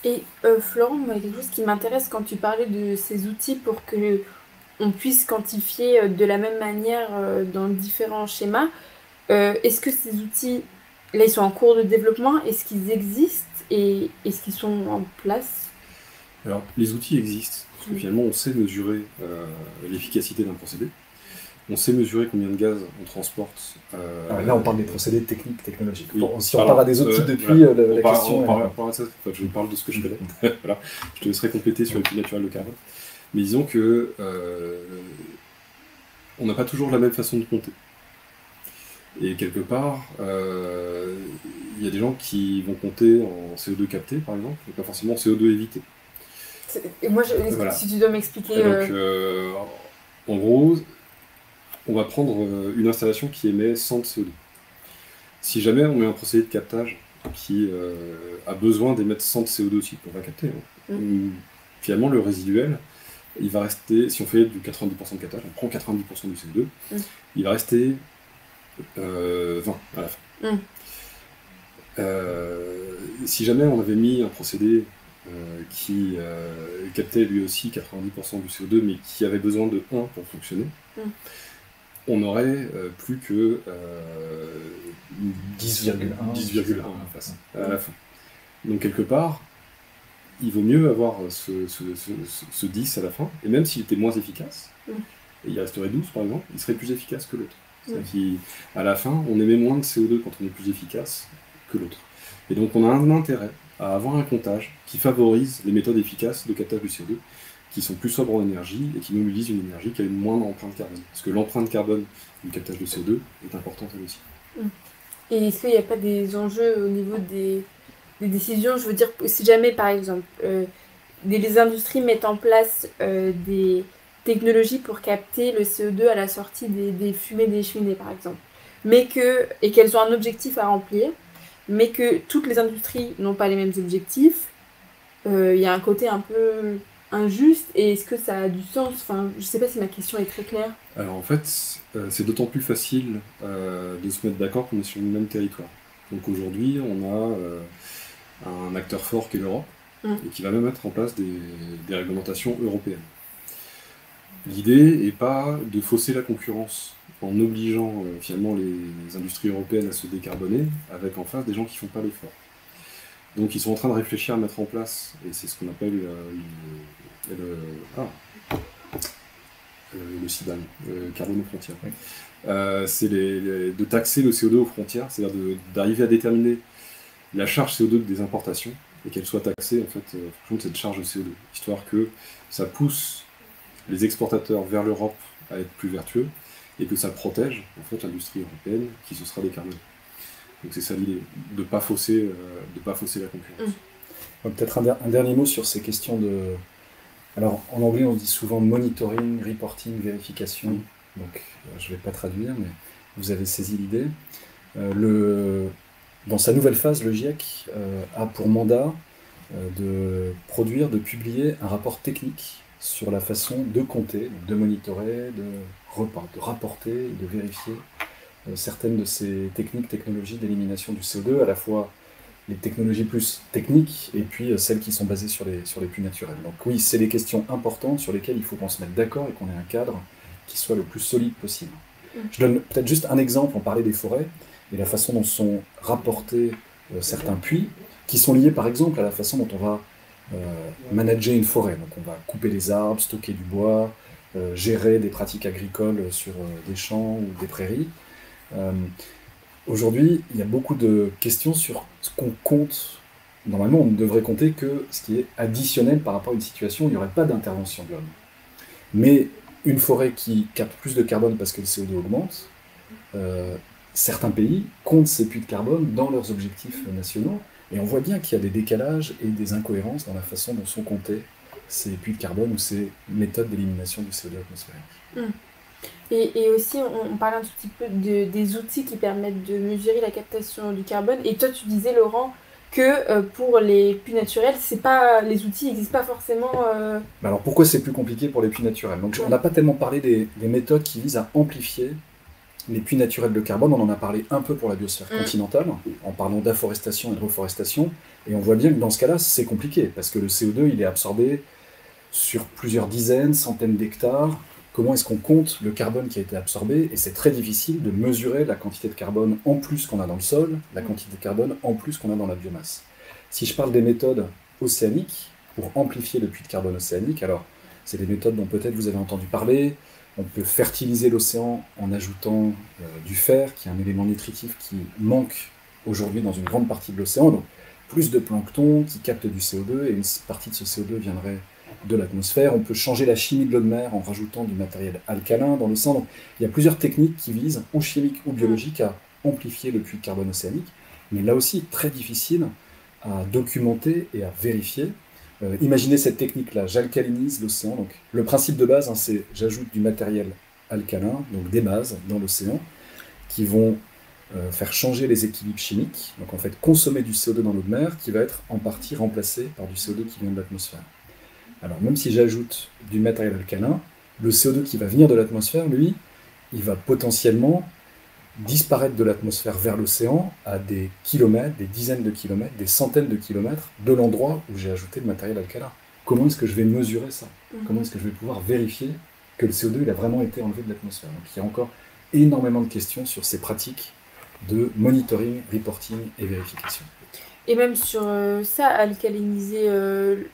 Et Florent, il y a quelque chose qui m'intéresse quand tu parlais de ces outils pour que on puisse quantifier de la même manière dans différents schémas. Est-ce que ces outils là, ils sont en cours de développement. Est-ce qu'ils existent et est-ce qu'ils sont en place?
Alors, les outils existent, parce que finalement, on sait mesurer l'efficacité d'un procédé. On sait mesurer combien de gaz on transporte.
Là, on parle des procédés techniques, technologiques.
Oui.
Bon, si on parle des outils depuis la question...
On parle de ça, je parle de ce que je connais. Voilà. Je te laisserai compléter sur les puits naturels de carbone. Mais disons que on n'a pas toujours la même façon de compter. Et quelque part, il y a des gens qui vont compter en CO2 capté, par exemple, et pas forcément en CO2 évité.
Et moi,
Voilà.
si tu dois m'expliquer...
Donc, en gros, on va prendre une installation qui émet 100 de CO2. Si jamais on met un procédé de captage qui a besoin d'émettre 100 de CO2 aussi, on va capter. Finalement, le résiduel, il va rester, si on fait du 90% de captage, on prend 90% du CO2, il va rester 20 à la fin. Si jamais on avait mis un procédé qui captait lui aussi 90% du CO2, mais qui avait besoin de 1 pour fonctionner, on aurait plus que 10,1 à la fin. Donc quelque part, il vaut mieux avoir ce 10 à la fin, et même s'il était moins efficace, et il resterait 12 par exemple, il serait plus efficace que l'autre. C'est-à-dire qu'à la fin, on émet moins de CO2 quand on est plus efficace que l'autre. Et donc on a un intérêt à avoir un comptage qui favorise les méthodes efficaces de captage du CO2, qui sont plus sobres en énergie et qui mobilisent une énergie qui a une moindre empreinte carbone. Parce que l'empreinte carbone du captage de CO2 est importante elle aussi.
Et est-ce qu'il n'y a pas des enjeux au niveau des décisions? Je veux dire, si jamais, par exemple, les industries mettent en place des technologies pour capter le CO2 à la sortie des fumées des cheminées, par exemple, et qu'elles ont un objectif à remplir, mais que toutes les industries n'ont pas les mêmes objectifs, il y a un côté un peu injuste, et est-ce que ça a du sens? Enfin, je ne sais pas si ma question est très claire.
Alors en fait, c'est d'autant plus facile de se mettre d'accord qu'on est sur le même territoire. Donc aujourd'hui, on a un acteur fort qui est l'Europe, et qui va même mettre en place des réglementations européennes. L'idée n'est pas de fausser la concurrence en obligeant finalement les industries européennes à se décarboner, avec en face des gens qui ne font pas l'effort. Donc ils sont en train de réfléchir à mettre en place, et c'est ce qu'on appelle le CBAM, carbone aux frontières. Oui. C'est de taxer le CO2 aux frontières, c'est-à-dire d'arriver à déterminer la charge CO2 des importations, et qu'elle soit taxée en fait, en fonction de cette charge de CO2, histoire que ça pousse les exportateurs vers l'Europe à être plus vertueux, et que ça protège en fait, l'industrie européenne qui se sera décarbonée. Donc c'est ça l'idée, de ne pas fausser la concurrence.
Peut-être un dernier mot sur ces questions de... Alors en anglais on dit souvent monitoring, reporting, vérification, donc je ne vais pas traduire, mais vous avez saisi l'idée. Dans sa nouvelle phase, le GIEC a pour mandat de produire, de publier un rapport technique sur la façon de compter, de monitorer, de rapporter, de vérifier certaines de ces technologies d'élimination du CO2, à la fois les technologies plus techniques et puis celles qui sont basées sur les puits naturels. Donc oui, c'est des questions importantes sur lesquelles il faut qu'on se mette d'accord et qu'on ait un cadre qui soit le plus solide possible. Je donne peut-être juste un exemple, on parlait des forêts et la façon dont sont rapportés certains puits, qui sont liés par exemple à la façon dont on va manager une forêt. Donc on va couper les arbres, stocker du bois, gérer des pratiques agricoles sur des champs ou des prairies. Aujourd'hui, il y a beaucoup de questions sur ce qu'on compte. Normalement, on ne devrait compter que ce qui est additionnel par rapport à une situation où il n'y aurait pas d'intervention de l'homme. Mais une forêt qui capte plus de carbone parce que le CO2 augmente, certains pays comptent ces puits de carbone dans leurs objectifs nationaux, et on voit bien qu'il y a des décalages et des incohérences dans la façon dont sont comptés ces puits de carbone ou ces méthodes d'élimination du CO2 atmosphérique.
Et aussi, on parle un tout petit peu des outils qui permettent de mesurer la captation du carbone. Et toi, tu disais, Laurent, que pour les puits naturels, les outils n'existent pas forcément...
Alors pourquoi c'est plus compliqué pour les puits naturels? Donc, on n'a pas tellement parlé des méthodes qui visent à amplifier les puits naturels de carbone. On en a parlé un peu pour la biosphère continentale, en parlant d'afforestation et de reforestation. Et on voit bien que dans ce cas-là, c'est compliqué, parce que le CO2, il est absorbé sur plusieurs dizaines, centaines d'hectares, comment est-ce qu'on compte le carbone qui a été absorbé, et c'est très difficile de mesurer la quantité de carbone en plus qu'on a dans le sol, la quantité de carbone en plus qu'on a dans la biomasse. Si je parle des méthodes océaniques, pour amplifier le puits de carbone océanique, alors c'est des méthodes dont peut-être vous avez entendu parler. On peut fertiliser l'océan en ajoutant du fer, qui est un élément nutritif qui manque aujourd'hui dans une grande partie de l'océan. Donc plus de plancton qui capte du CO2, et une partie de ce CO2 viendrait de l'atmosphère. On peut changer la chimie de l'eau de mer en rajoutant du matériel alcalin dans l'océan. Donc il y a plusieurs techniques qui visent, ou chimiques ou biologiques, à amplifier le puits de carbone océanique. Mais là aussi, très difficile à documenter et à vérifier. Imaginez cette technique-là, j'alcalinise l'océan. Donc, le principe de base, c'est j'ajoute du matériel alcalin, donc des bases dans l'océan, qui vont faire changer les équilibres chimiques, donc en fait consommer du CO2 dans l'eau de mer, qui va être en partie remplacé par du CO2 qui vient de l'atmosphère. Alors même si j'ajoute du matériel alcalin, le CO2 qui va venir de l'atmosphère, lui, il va potentiellement disparaître de l'atmosphère vers l'océan à des kilomètres, des dizaines de kilomètres, des centaines de kilomètres de l'endroit où j'ai ajouté le matériel alcalin. Comment est-ce que je vais mesurer ça? Comment est-ce que je vais pouvoir vérifier que le CO2 il a vraiment été enlevé de l'atmosphère? Donc il y a encore énormément de questions sur ces pratiques de monitoring, reporting et vérification.
Et même sur ça, alcaliniser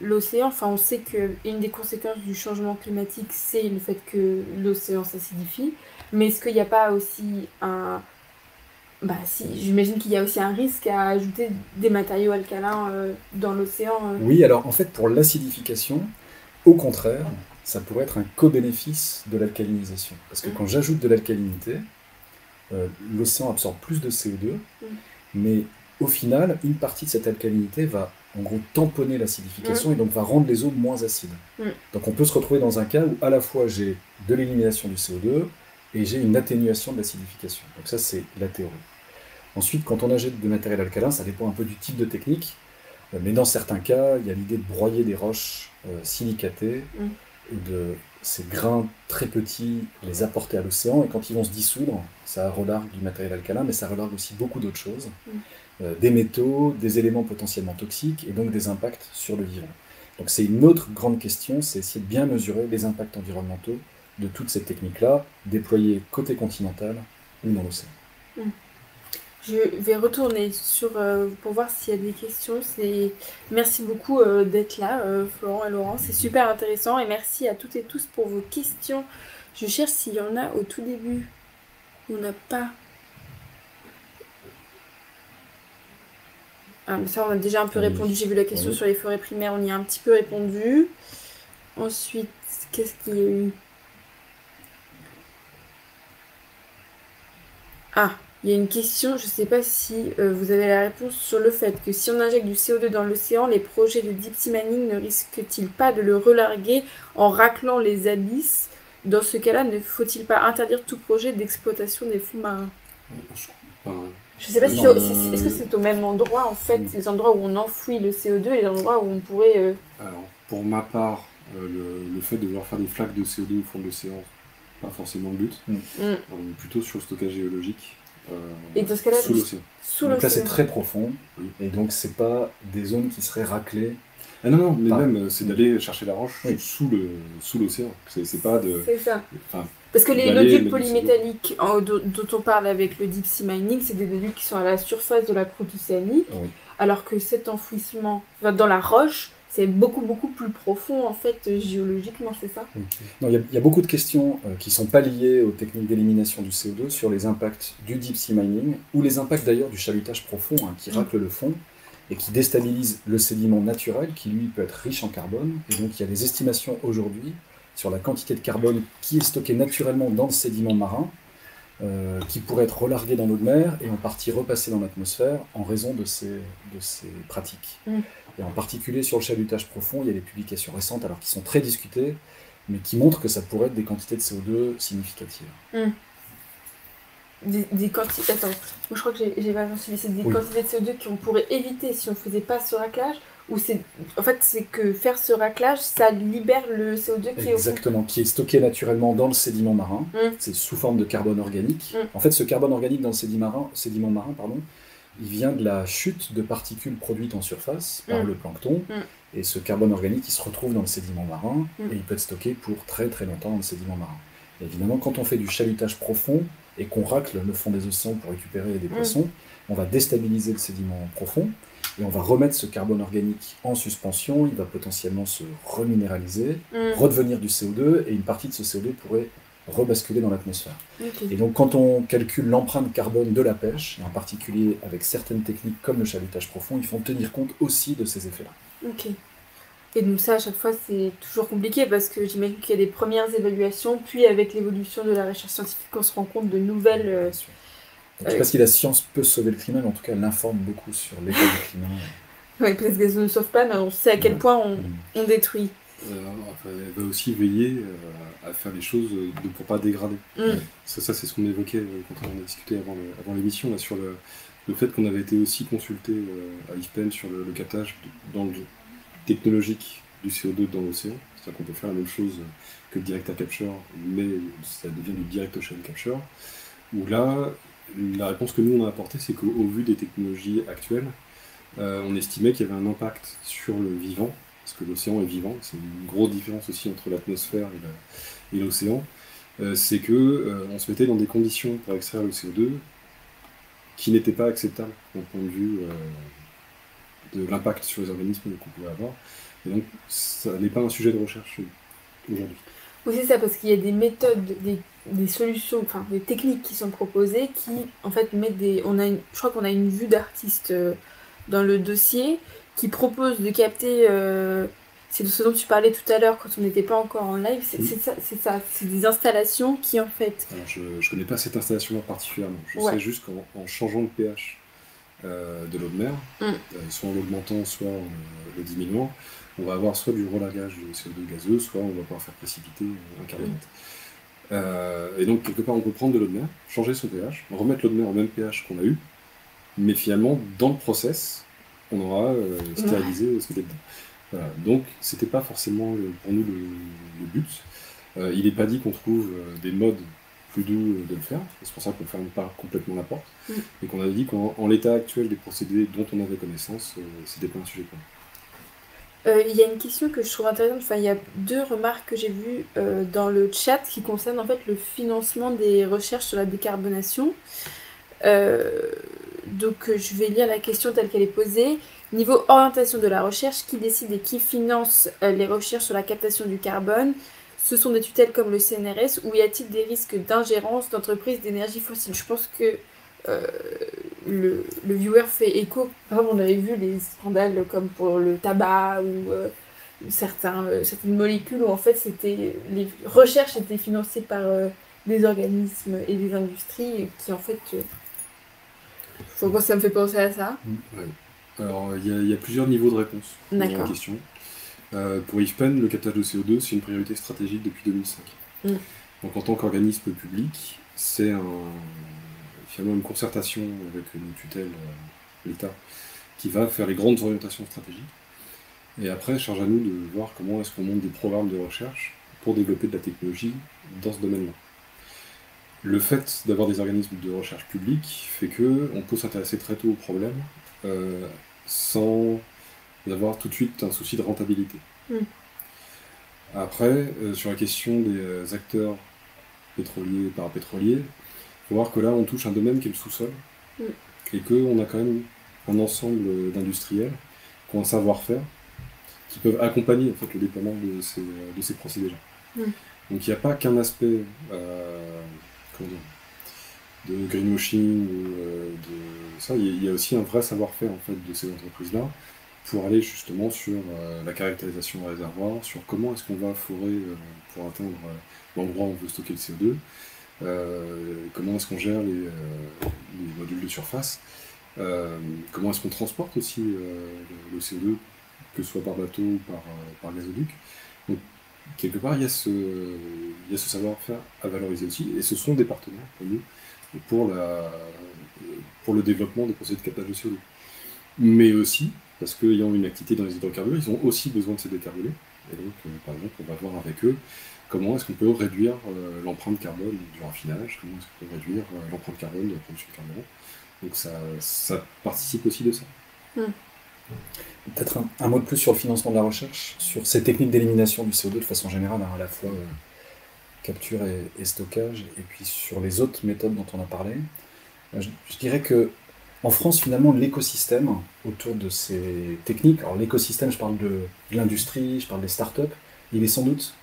l'océan, enfin on sait qu'une des conséquences du changement climatique, c'est le fait que l'océan s'acidifie. Mais est-ce qu'il n'y a pas aussi un... Bah si, j'imagine qu'il y a aussi un risque à ajouter des matériaux alcalins dans l'océan.
Oui, alors en fait pour l'acidification, au contraire, ça pourrait être un co-bénéfice de l'alcalinisation. Parce que quand j'ajoute de l'alcalinité, l'océan absorbe plus de CO2, mais au final, une partie de cette alcalinité va en gros tamponner l'acidification et donc va rendre les eaux moins acides. Donc on peut se retrouver dans un cas où à la fois j'ai de l'élimination du CO2 et j'ai une atténuation de l'acidification. Donc ça c'est la théorie. Ensuite, quand on ajoute de matériel alcalin, ça dépend un peu du type de technique, mais dans certains cas, il y a l'idée de broyer des roches silicatées et de ces grains très petits, les apporter à l'océan, et quand ils vont se dissoudre, ça relargue du matériel alcalin, mais ça relargue aussi beaucoup d'autres choses, des métaux, des éléments potentiellement toxiques, et donc des impacts sur le vivant. Donc c'est une autre grande question, c'est essayer de bien mesurer les impacts environnementaux de toutes ces techniques-là, déployées côté continental ou dans l'océan.
Je vais retourner pour voir s'il y a des questions. Merci beaucoup d'être là, Florent et Laurent. C'est super intéressant et merci à toutes et tous pour vos questions. Je cherche s'il y en a au tout début. On n'a pas. Ah, mais ça, on a déjà un peu répondu. J'ai vu la question sur les forêts primaires, on y a un petit peu répondu. Ensuite, qu'est-ce qu'il y a eu? Ah! Il y a une question, je ne sais pas si vous avez la réponse sur le fait que si on injecte du CO2 dans l'océan, les projets de deep sea mining ne risquent-ils pas de le relarguer en raclant les abysses? Dans ce cas-là, ne faut-il pas interdire tout projet d'exploitation des fonds marins? Je ne sais pas si est-ce que c'est au même endroit, en fait, les endroits où on enfouit le CO2 et les endroits où on pourrait...
Alors, pour ma part, le fait de vouloir faire des flaques de CO2 au fond de l'océan, pas forcément le but. On est plutôt sur le stockage géologique.
Et dans ce cas-là,
sous l'océan.
Donc là c'est très profond, et donc c'est pas des zones qui seraient raclées.
Ah non, mais même c'est d'aller chercher la roche sous l'océan. C'est pas de...
C'est ça. Parce que les nodules polymétalliques dont on parle avec le deep sea mining, c'est des nodules qui sont à la surface de la croûte océanique, alors que cet enfouissement dans la roche, c'est beaucoup plus profond en fait géologiquement, c'est ça?
Non, il y a beaucoup de questions qui ne sont pas liées aux techniques d'élimination du CO2 sur les impacts du deep sea mining, ou les impacts d'ailleurs du chalutage profond qui racle le fond et qui déstabilise le sédiment naturel qui lui peut être riche en carbone. Et donc il y a des estimations aujourd'hui sur la quantité de carbone qui est stockée naturellement dans le sédiment marin, qui pourrait être relargué dans l'eau de mer et en partie repassé dans l'atmosphère en raison de ces pratiques. Et en particulier sur le chalutage profond, il y a des publications récentes, alors qui sont très discutées, mais qui montrent que ça pourrait être des quantités de CO2 significatives.
Des quantités... Attends, moi je crois que j'ai pas suivi. C'est des quantités de CO2 qu'on pourrait éviter si on ne faisait pas ce raclage, ou en fait c'est que faire ce raclage, ça libère le CO2 qui est au fond.
Exactement, qui est stocké naturellement dans le sédiment marin. C'est sous forme de carbone organique. En fait, ce carbone organique dans le sédiment marin, il vient de la chute de particules produites en surface par le plancton, et ce carbone organique il se retrouve dans le sédiment marin, et il peut être stocké pour très très longtemps dans le sédiment marin. Et évidemment, quand on fait du chalutage profond et qu'on racle le fond des océans pour récupérer des poissons, on va déstabiliser le sédiment profond et on va remettre ce carbone organique en suspension, il va potentiellement se reminéraliser, redevenir du CO2, et une partie de ce CO2 pourrait rebasculer dans l'atmosphère. Et donc quand on calcule l'empreinte carbone de la pêche, et en particulier avec certaines techniques comme le chalutage profond, il faut tenir compte aussi de ces effets-là.
Ok. Et donc ça, à chaque fois, c'est toujours compliqué parce que j'imagine qu'il y a des premières évaluations, puis avec l'évolution de la recherche scientifique, on se rend compte de nouvelles...
Je ne sais pas si la science peut sauver le climat, mais en tout cas, elle informe beaucoup sur l'état du climat.
Oui, parce qu'elle ne sauve pas, mais on sait à quel point on détruit.
Elle va aussi veiller à faire les choses pour ne pas dégrader. Ça c'est ce qu'on évoquait quand on a discuté avant l'émission, sur le fait qu'on avait été aussi consulté à IFPEN sur le captage technologique du CO2 dans l'océan. C'est-à-dire qu'on peut faire la même chose que le direct air capture, mais ça devient du direct ocean capture. Où là, la réponse que nous on a apportée, c'est qu'au vu des technologies actuelles, on estimait qu'il y avait un impact sur le vivant, parce que l'océan est vivant, c'est une grosse différence aussi entre l'atmosphère et l'océan, c'est que on se mettait dans des conditions pour extraire le CO2 qui n'étaient pas acceptables d'un point de vue de l'impact sur les organismes qu'on pouvait avoir. Et donc, ça n'est pas un sujet de recherche aujourd'hui.
Oui, c'est ça, parce qu'il y a des méthodes, des solutions, enfin des techniques qui sont proposées qui, en fait, mettent des... je crois qu'on a une vue d'artiste dans le dossier qui propose de capter... c'est de ce dont tu parlais tout à l'heure quand on n'était pas encore en live. C'est ça. C'est des installations qui, en fait...
Alors, je ne connais pas cette installation-là particulièrement. Je sais juste qu'en changeant le pH de l'eau de mer, soit en l'augmentant, soit en le diminuant, on va avoir soit du relagage de CO2 gazeux, soit on va pouvoir faire précipiter un carbonate. Et donc, quelque part, on peut prendre de l'eau de mer, changer son pH, remettre l'eau de mer au même pH qu'on a eu, mais finalement, dans le process, on aura stérilisé ce qui était dedans. Voilà. Donc, c'était pas forcément pour nous le but. Il n'est pas dit qu'on trouve des modes plus doux de le faire, c'est pour ça qu'on ne ferme pas complètement la porte, et qu'on a dit qu'en l'état actuel des procédés dont on avait connaissance, c'était pas un sujet pour nous.
Il y a une question que je trouve intéressante, enfin il y a 2 remarques que j'ai vues dans le chat qui concernent en fait le financement des recherches sur la décarbonation. Donc je vais lire la question telle qu'elle est posée. Niveau orientation de la recherche, qui décide et qui finance les recherches sur la captation du carbone? Ce sont des tutelles comme le CNRS ou y a-t-il des risques d'ingérence d'entreprises d'énergie fossile? Je pense que le viewer fait écho. Par exemple, on avait vu les scandales comme pour le tabac ou certaines molécules où en fait les recherches étaient financées par des organismes et des industries qui en fait... ça me fait penser à ça.
Ouais. Alors, il y a plusieurs niveaux de réponse à la question. Pour IFPEN, le captage de CO2, c'est une priorité stratégique depuis 2005. Donc, en tant qu'organisme public, c'est finalement une concertation avec une tutelle, l'État, qui va faire les grandes orientations stratégiques. Et après, charge à nous de voir comment est-ce qu'on monte des programmes de recherche pour développer de la technologie dans ce domaine-là. Le fait d'avoir des organismes de recherche publics fait qu'on peut s'intéresser très tôt au problème sans avoir tout de suite un souci de rentabilité. Après, sur la question des acteurs pétroliers et parapétroliers, il faut voir que là, on touche un domaine qui est le sous-sol et qu'on a quand même un ensemble d'industriels qui ont un savoir-faire qui peuvent accompagner en fait, le déploiement de ces procédés-là. Donc il n'y a pas qu'un aspect de greenwashing ou de ça, il y a aussi un vrai savoir-faire en fait, de ces entreprises-là pour aller justement sur la caractérisation des réservoirs, sur comment est-ce qu'on va forer pour atteindre l'endroit où on veut stocker le CO2, comment est-ce qu'on gère les modules de surface, comment est-ce qu'on transporte aussi le CO2, que ce soit par bateau ou par gazoduc. Donc, quelque part, il y a ce savoir-faire à valoriser aussi, et ce sont des partenaires pour nous pour le développement des procédés de captage de CO2. Mais aussi, parce qu'ayant une activité dans les hydrocarbures, ils ont aussi besoin de se décarboner. Et donc, par exemple, on va voir avec eux comment est-ce qu'on peut réduire l'empreinte carbone du raffinage, comment est-ce qu'on peut réduire l'empreinte carbone de la production de carburant. Donc ça participe aussi de ça.
Peut-être un mot de plus sur le financement de la recherche, sur ces techniques d'élimination du CO2 de façon générale, à la fois capture et stockage, et puis sur les autres méthodes dont on a parlé. Je dirais que en France, finalement, l'écosystème autour de ces techniques, alors l'écosystème, je parle de l'industrie, je parle des startups, il est sans doute,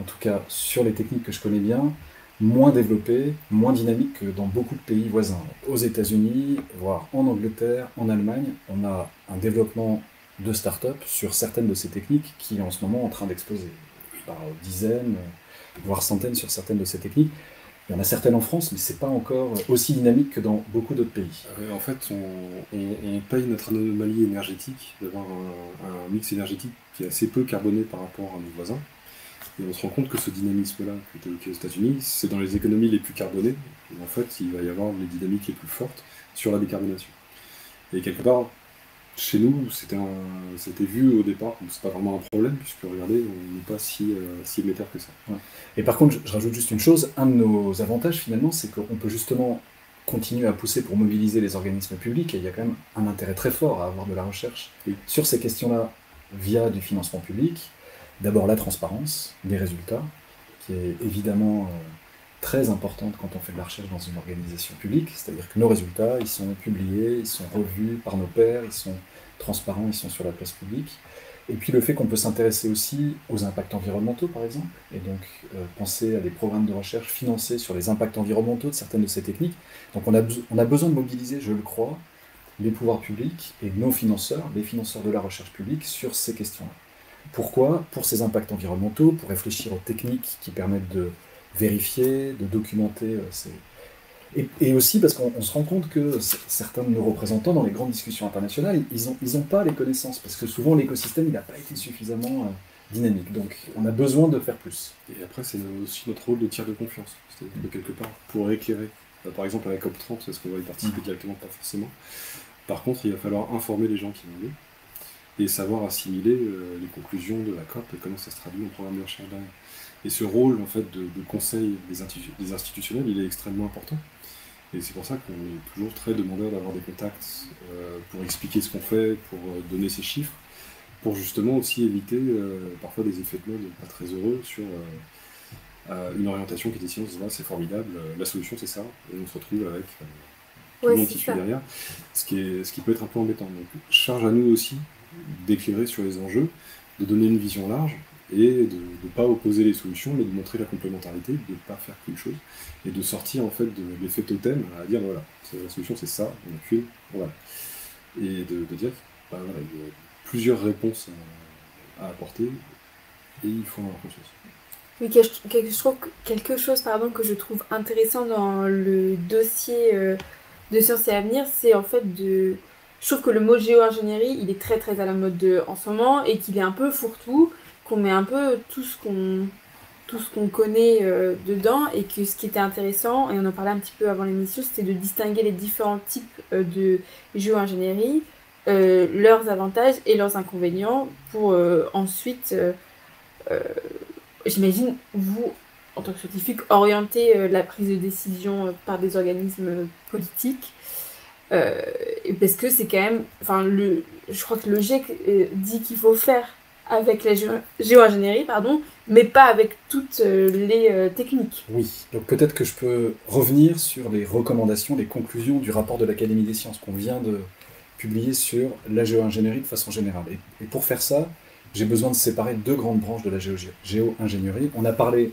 en tout cas sur les techniques que je connais bien, moins développé, moins dynamique que dans beaucoup de pays voisins. Aux États-Unis, voire en Angleterre, en Allemagne, on a un développement de startups sur certaines de ces techniques qui est en ce moment en train d'exploser, par dizaines, voire centaines sur certaines de ces techniques. Il y en a certaines en France, mais ce n'est pas encore aussi dynamique que dans beaucoup d'autres pays.
En fait, on paye notre anomalie énergétique d'avoir un mix énergétique qui est assez peu carboné par rapport à nos voisins. Et on se rend compte que ce dynamisme-là, qui est évoqué aux États-Unis, c'est dans les économies les plus carbonées. Et en fait, il va y avoir les dynamiques les plus fortes sur la décarbonation. Et quelque part, chez nous, c'était vu au départ comme c'est pas vraiment un problème, puisque regardez, on n'est pas si émetteur que ça.
Ouais. Et par contre, je rajoute juste une chose, un de nos avantages finalement, c'est qu'on peut justement continuer à pousser pour mobiliser les organismes publics, et il y a quand même un intérêt très fort à avoir de la recherche sur ces questions-là via du financement public. D'abord la transparence des résultats, qui est évidemment très importante quand on fait de la recherche dans une organisation publique, c'est-à-dire que nos résultats, ils sont publiés, ils sont revus par nos pairs, ils sont transparents, ils sont sur la place publique. Et puis le fait qu'on peut s'intéresser aussi aux impacts environnementaux, par exemple, et donc penser à des programmes de recherche financés sur les impacts environnementaux de certaines de ces techniques. Donc on a besoin de mobiliser, je le crois, les pouvoirs publics et nos financeurs, les financeurs de la recherche publique, sur ces questions-là. Pourquoi? Pour ces impacts environnementaux, pour réfléchir aux techniques qui permettent de vérifier, de documenter ces... Et aussi parce qu'on se rend compte que certains de nos représentants dans les grandes discussions internationales, ils ont pas les connaissances, parce que souvent l'écosystème n'a pas été suffisamment dynamique. Donc on a besoin de faire plus.
Et après, c'est aussi notre rôle de tiers de confiance, c'est-à-dire de quelque part, pour éclairer. Par exemple, à la COP30, est-ce qu'on va y participer directement? Pas forcément. Par contre, il va falloir informer les gens qui vont venir et savoir assimiler les conclusions de la COP et comment ça se traduit en programme de recherche derrière. Et ce rôle en fait, de conseil des institutionnels, il est extrêmement important. Et c'est pour ça qu'on est toujours très demandeur d'avoir des contacts pour expliquer ce qu'on fait, pour donner ces chiffres, pour justement aussi éviter parfois des effets de mode pas très heureux sur une orientation qui était sinon c'est formidable, la solution c'est ça, et on se retrouve avec tout le monde qui suit derrière, ce qui peut être un peu embêtant. Donc charge à nous aussi d'éclairer sur les enjeux, de donner une vision large, et de ne pas opposer les solutions, mais de montrer la complémentarité, de ne pas faire qu'une chose, et de sortir en fait de l'effet totem, à dire voilà, la solution c'est ça, on a qu'une, voilà. Et de dire qu'il voilà, y a plusieurs réponses à apporter, et il faut en avoir conscience.
Oui, quelque chose que je trouve intéressant dans le dossier de Sciences et Avenir, c'est en fait de... Je trouve que le mot géo-ingénierie, il est très très à la mode en ce moment, et qu'il est un peu fourre-tout, qu'on met un peu tout ce qu'on connaît dedans, et que ce qui était intéressant, et on en parlait un petit peu avant l'émission, c'était de distinguer les différents types de géo-ingénierie, leurs avantages et leurs inconvénients, pour ensuite, j'imagine, vous, en tant que scientifique, orienter la prise de décision par des organismes politiques, parce que c'est quand même, je crois que le GIEC dit qu'il faut faire avec la géo-ingénierie, mais pas avec toutes les techniques.
Oui, donc peut-être que je peux revenir sur les recommandations, les conclusions du rapport de l'Académie des sciences qu'on vient de publier sur la géo-ingénierie de façon générale. Et pour faire ça, j'ai besoin de séparer deux grandes branches de la géo-ingénierie. On a parlé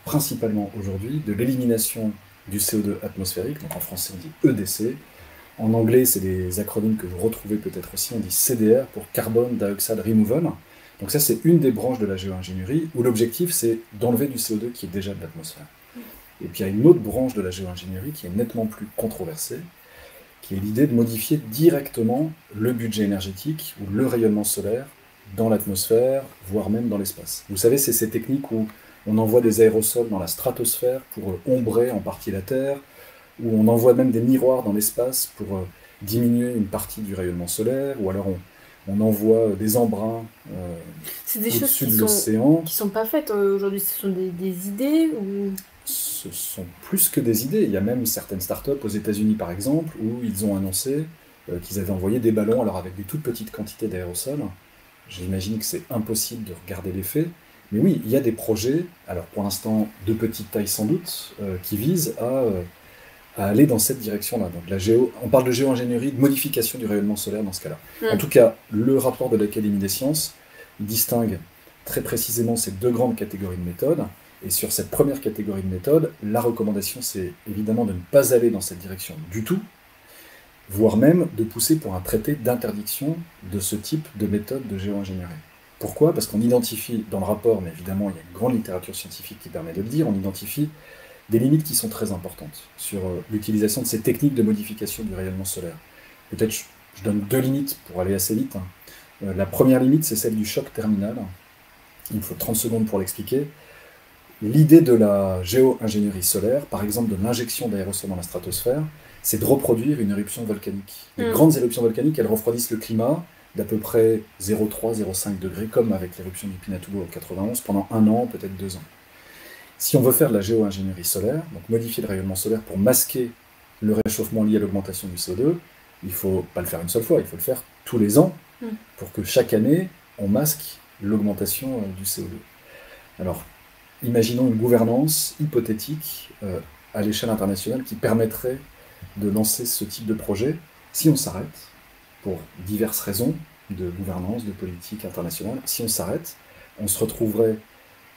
principalement aujourd'hui de l'élimination du CO2 atmosphérique, donc en français on dit EDC. En anglais, c'est des acronymes que vous retrouvez peut-être aussi, on dit CDR pour Carbon Dioxide Removal. Donc ça, c'est une des branches de la géo-ingénierie, où l'objectif, c'est d'enlever du CO2 qui est déjà de l'atmosphère. Et puis il y a une autre branche de la géo-ingénierie qui est nettement plus controversée, qui est l'idée de modifier directement le budget énergétique ou le rayonnement solaire dans l'atmosphère, voire même dans l'espace. Vous savez, c'est ces techniques où on envoie des aérosols dans la stratosphère pour ombrer en partie la Terre, où on envoie même des miroirs dans l'espace pour diminuer une partie du rayonnement solaire, ou alors on envoie des embruns
c'est des choses
au-dessus de l'océan.
Qui sont pas faites aujourd'hui, ce sont des idées ou...
Ce sont plus que des idées. Il y a même certaines startups aux États-Unis par exemple, où ils ont annoncé qu'ils avaient envoyé des ballons, alors avec des toutes petites quantités d'aérosols. J'imagine que c'est impossible de regarder l'effet, Mais oui, il y a des projets, alors pour l'instant de petite taille sans doute, qui visent à aller dans cette direction-là. Donc on parle de géo-ingénierie, de modification du rayonnement solaire dans ce cas-là. En tout cas, le rapport de l'Académie des sciences, il distingue très précisément ces deux grandes catégories de méthodes. Et sur cette première catégorie de méthodes, la recommandation, c'est évidemment de ne pas aller dans cette direction du tout, voire même de pousser pour un traité d'interdiction de ce type de méthode de géo-ingénierie. Pourquoi? Parce qu'on identifie dans le rapport, mais évidemment il y a une grande littérature scientifique qui permet de le dire, on identifie des limites qui sont très importantes sur l'utilisation de ces techniques de modification du rayonnement solaire. Peut-être je donne deux limites pour aller assez vite. La première limite, c'est celle du choc terminal. Il me faut 30 secondes pour l'expliquer. L'idée de la géo-ingénierie solaire, par exemple de l'injection d'aérosols dans la stratosphère, c'est de reproduire une éruption volcanique. Les grandes éruptions volcaniques, elles refroidissent le climat d'à peu près 0,3-0,5 degrés, comme avec l'éruption du Pinatubo en 91, pendant 1 an, peut-être 2 ans. Si on veut faire de la géo-ingénierie solaire, donc modifier le rayonnement solaire pour masquer le réchauffement lié à l'augmentation du CO2, il ne faut pas le faire une seule fois, il faut le faire tous les ans, pour que chaque année, on masque l'augmentation du CO2. Alors, imaginons une gouvernance hypothétique à l'échelle internationale qui permettrait de lancer ce type de projet. Si on s'arrête, pour diverses raisons de gouvernance, de politique internationale, si on s'arrête, on se retrouverait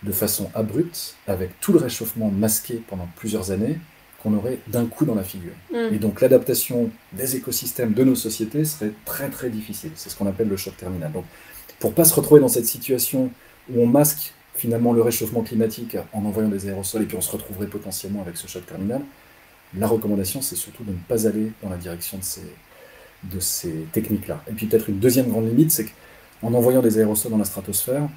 de façon abrupte avec tout le réchauffement masqué pendant plusieurs années qu'on aurait d'un coup dans la figure. Et donc l'adaptation des écosystèmes de nos sociétés serait très très difficile. C'est ce qu'on appelle le choc terminal. Donc pour ne pas se retrouver dans cette situation où on masque finalement le réchauffement climatique en envoyant des aérosols et puis on se retrouverait potentiellement avec ce choc terminal, la recommandation c'est surtout de ne pas aller dans la direction de ces techniques-là. Et puis peut-être une deuxième grande limite, c'est qu'en envoyant des aérosols dans la stratosphère,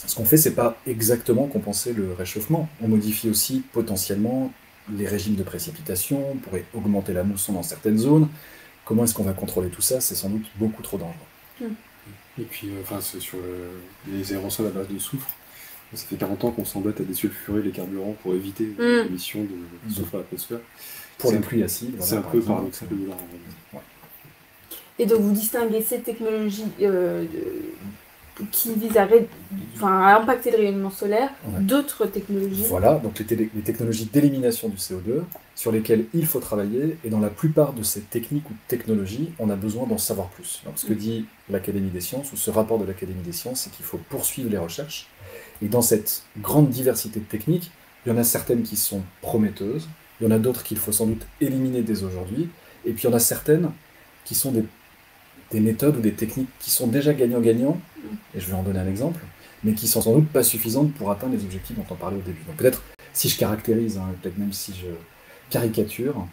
ce qu'on fait, c'est pas exactement compenser le réchauffement. On modifie aussi potentiellement les régimes de précipitation, on pourrait augmenter la mousson dans certaines zones. Comment est-ce qu'on va contrôler tout ça? C'est sans doute beaucoup trop dangereux.
Et puis, c'est sur les aérosols à base de soufre. Ça fait 40 ans qu'on s'embête à désulfurer les carburants pour éviter l'émission de soufre à l'atmosphère.
Pour les pluies acides.
C'est un peu paradoxal.
Et donc vous distinguez ces technologies qui visent à impacter le rayonnement solaire, d'autres technologies.
Voilà, donc les technologies d'élimination du CO2 sur lesquelles il faut travailler, et dans la plupart de ces techniques ou technologies, on a besoin d'en savoir plus. Donc ce que dit l'Académie des sciences, ou ce rapport de l'Académie des sciences, c'est qu'il faut poursuivre les recherches, et dans cette grande diversité de techniques, il y en a certaines qui sont prometteuses, il y en a d'autres qu'il faut sans doute éliminer dès aujourd'hui, et puis il y en a certaines qui sont des méthodes ou des techniques qui sont déjà gagnant-gagnant, et je vais en donner un exemple, mais qui sont sans doute pas suffisantes pour atteindre les objectifs dont on parlait au début. Donc peut-être, si je caractérise, peut-être même si je caricature,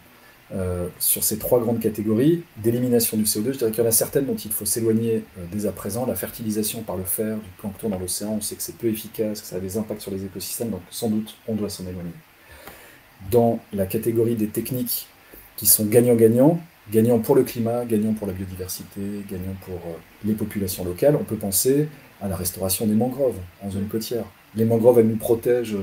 sur ces trois grandes catégories d'élimination du CO2, je dirais qu'il y en a certaines dont il faut s'éloigner dès à présent. La fertilisation par le fer du plancton dans l'océan, on sait que c'est peu efficace, que ça a des impacts sur les écosystèmes, donc sans doute on doit s'en éloigner. Dans la catégorie des techniques qui sont gagnant-gagnant, gagnant pour le climat, gagnant pour la biodiversité, gagnant pour les populations locales, on peut penser à la restauration des mangroves en zone côtière. Les mangroves, elles nous protègent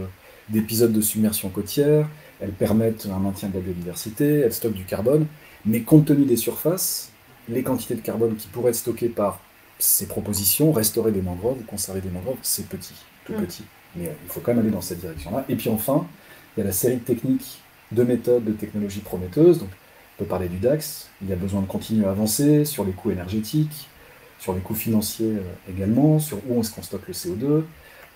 d'épisodes de submersion côtière, elles permettent un maintien de la biodiversité, elles stockent du carbone, mais compte tenu des surfaces, les quantités de carbone qui pourraient être stockées par ces propositions, restaurer des mangroves ou conserver des mangroves, c'est petit, tout petit. Mais il faut quand même aller dans cette direction-là. Et puis enfin, il y a la série de techniques, de méthodes, de technologies prometteuses. Donc, on peut parler du DAX, il y a besoin de continuer à avancer sur les coûts énergétiques, sur les coûts financiers également, sur où est-ce qu'on stocke le CO2.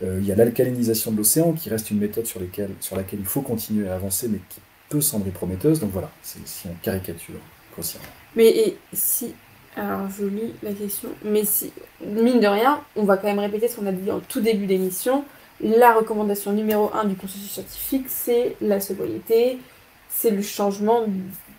Il y a l'alcalinisation de l'océan qui reste une méthode sur laquelle il faut continuer à avancer, mais qui peut sembler prometteuse. Donc voilà, c'est si on caricature grossièrement.
Mais et si, alors je lis la question, mais si, mine de rien, on va quand même répéter ce qu'on a dit en tout début d'émission, la recommandation numéro 1 du consensus scientifique, c'est la sobriété, c'est le changement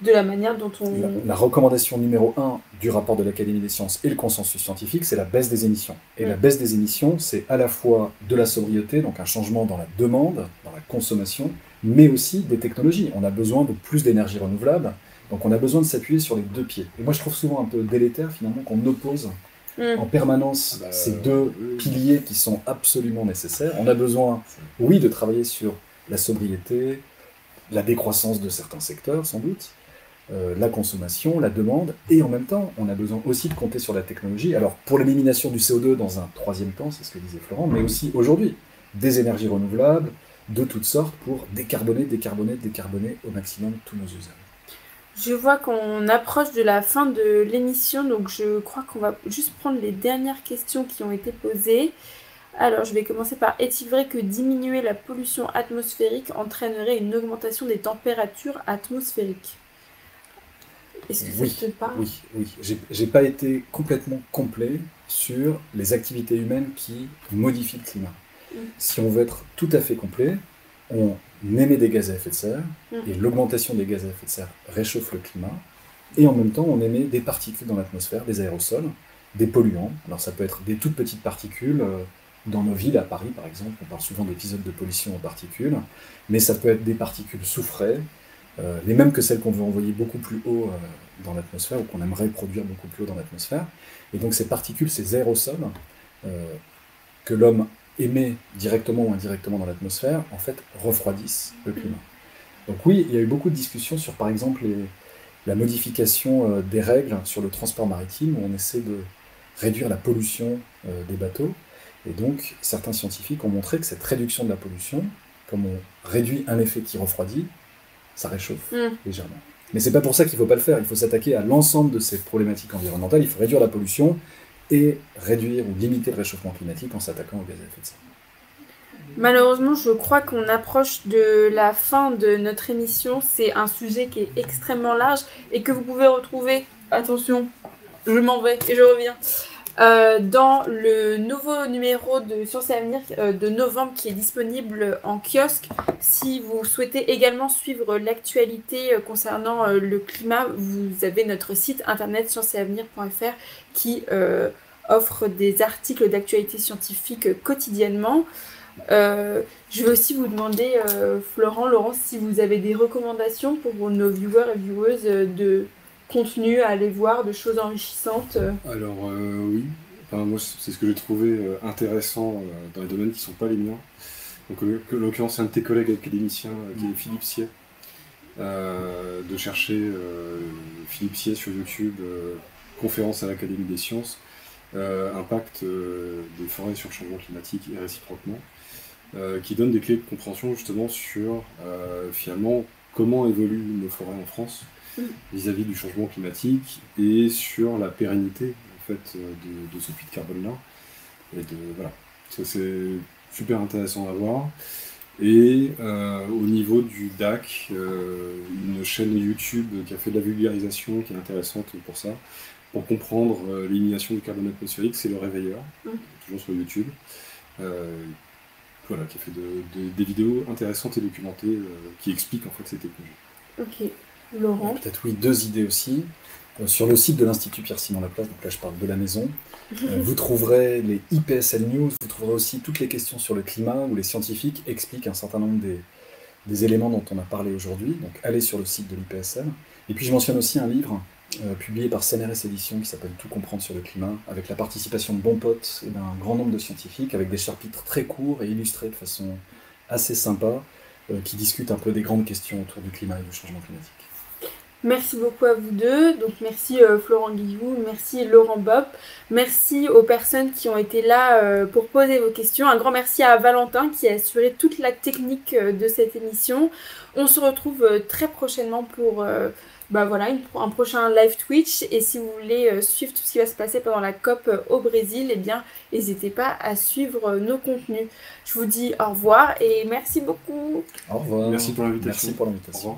de la manière dont on...
La recommandation numéro 1 du rapport de l'Académie des sciences et le consensus scientifique, c'est la baisse des émissions. Et la baisse des émissions, c'est à la fois de la sobriété, donc un changement dans la demande, dans la consommation, mais aussi des technologies. On a besoin de plus d'énergie renouvelable, donc on a besoin de s'appuyer sur les deux pieds. Et moi je trouve souvent un peu délétère finalement qu'on oppose en permanence ces deux piliers qui sont absolument nécessaires. On a besoin, oui, de travailler sur la sobriété, la décroissance de certains secteurs sans doute, la consommation, la demande, et en même temps, on a besoin aussi de compter sur la technologie. Alors, pour l'élimination du CO2 dans un troisième temps, c'est ce que disait Florent, mais aussi aujourd'hui, des énergies renouvelables, de toutes sortes, pour décarboner au maximum tous nos usages.
Je vois qu'on approche de la fin de l'émission, donc je crois qu'on va juste prendre les dernières questions qui ont été posées. Alors, je vais commencer par: est-il vrai que diminuer la pollution atmosphérique entraînerait une augmentation des températures atmosphériques? Est-ce que ça te parle?
Oui. J'ai pas été complètement complet sur les activités humaines qui modifient le climat. Si on veut être tout à fait complet, on émet des gaz à effet de serre, et l'augmentation des gaz à effet de serre réchauffe le climat, et en même temps, on émet des particules dans l'atmosphère, des aérosols, des polluants. Alors ça peut être des toutes petites particules, dans nos villes, à Paris par exemple, on parle souvent d'épisodes de pollution aux particules, mais ça peut être des particules soufrées, les mêmes que celles qu'on veut envoyer beaucoup plus haut dans l'atmosphère, ou qu'on aimerait produire beaucoup plus haut dans l'atmosphère. Et donc ces particules, ces aérosols, que l'homme émet directement ou indirectement dans l'atmosphère, en fait, refroidissent le climat. Donc oui, il y a eu beaucoup de discussions sur, par exemple, la modification des règles sur le transport maritime, où on essaie de réduire la pollution des bateaux. Et donc, certains scientifiques ont montré que cette réduction de la pollution, comme on réduit un effet qui refroidit, ça réchauffe légèrement. Mais c'est pas pour ça qu'il faut pas le faire. Il faut s'attaquer à l'ensemble de ces problématiques environnementales. Il faut réduire la pollution et réduire ou limiter le réchauffement climatique en s'attaquant aux gaz à effet de serre.
Malheureusement, je crois qu'on approche de la fin de notre émission. C'est un sujet qui est extrêmement large et que vous pouvez retrouver, attention, je m'en vais et je reviens, dans le nouveau numéro de Sciences et Avenir de novembre qui est disponible en kiosque. Si vous souhaitez également suivre l'actualité concernant le climat, vous avez notre site internet sciencesavenir.fr qui offre des articles d'actualité scientifique quotidiennement. Je vais aussi vous demander, Florent, Laurence, si vous avez des recommandations pour nos viewers et vieweuses de contenu à aller voir, de choses enrichissantes.
Alors oui, enfin, moi c'est ce que j'ai trouvé intéressant dans les domaines qui ne sont pas les miens. Donc en l'occurrence, un de tes collègues académiciens qui est Philippe Sier, de chercher Philippe Sier sur YouTube, conférence à l'Académie des sciences, impact des forêts sur le changement climatique et réciproquement, qui donne des clés de compréhension justement sur finalement comment évoluent nos forêts en France vis-à-vis du changement climatique et sur la pérennité en fait de ce puits de carbone là. Et voilà, ça c'est super intéressant à voir. Et au niveau du DAC, une chaîne YouTube qui a fait de la vulgarisation qui est intéressante pour ça, pour comprendre l'élimination du carbone atmosphérique, c'est Le Réveilleur, toujours sur YouTube. Voilà, qui a fait des vidéos intéressantes et documentées qui expliquent en fait ces technologies.
Ok. Laurent.
Peut-être oui, deux idées aussi. Sur le site de l'Institut Pierre-Simon Laplace, donc là je parle de la maison, vous trouverez les IPSL News, vous trouverez aussi toutes les questions sur le climat où les scientifiques expliquent un certain nombre des éléments dont on a parlé aujourd'hui. Donc allez sur le site de l'IPSL. Et puis je mentionne aussi un livre publié par CNRS Éditions qui s'appelle Tout comprendre sur le climat, avec la participation de bons potes et d'un grand nombre de scientifiques, avec des chapitres très courts et illustrés de façon assez sympa, qui discutent un peu des grandes questions autour du climat et du changement climatique.
Merci beaucoup à vous deux. Donc merci Florent Guillou, merci Laurent Bopp, merci aux personnes qui ont été là pour poser vos questions. Un grand merci à Valentin qui a assuré toute la technique de cette émission. On se retrouve très prochainement pour un prochain live Twitch. Et si vous voulez suivre tout ce qui va se passer pendant la COP au Brésil, eh bien n'hésitez pas à suivre nos contenus. Je vous dis au revoir et merci beaucoup.
Au revoir.
Merci pour l'invitation.
Merci pour l'invitation.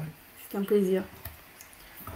C'est un plaisir.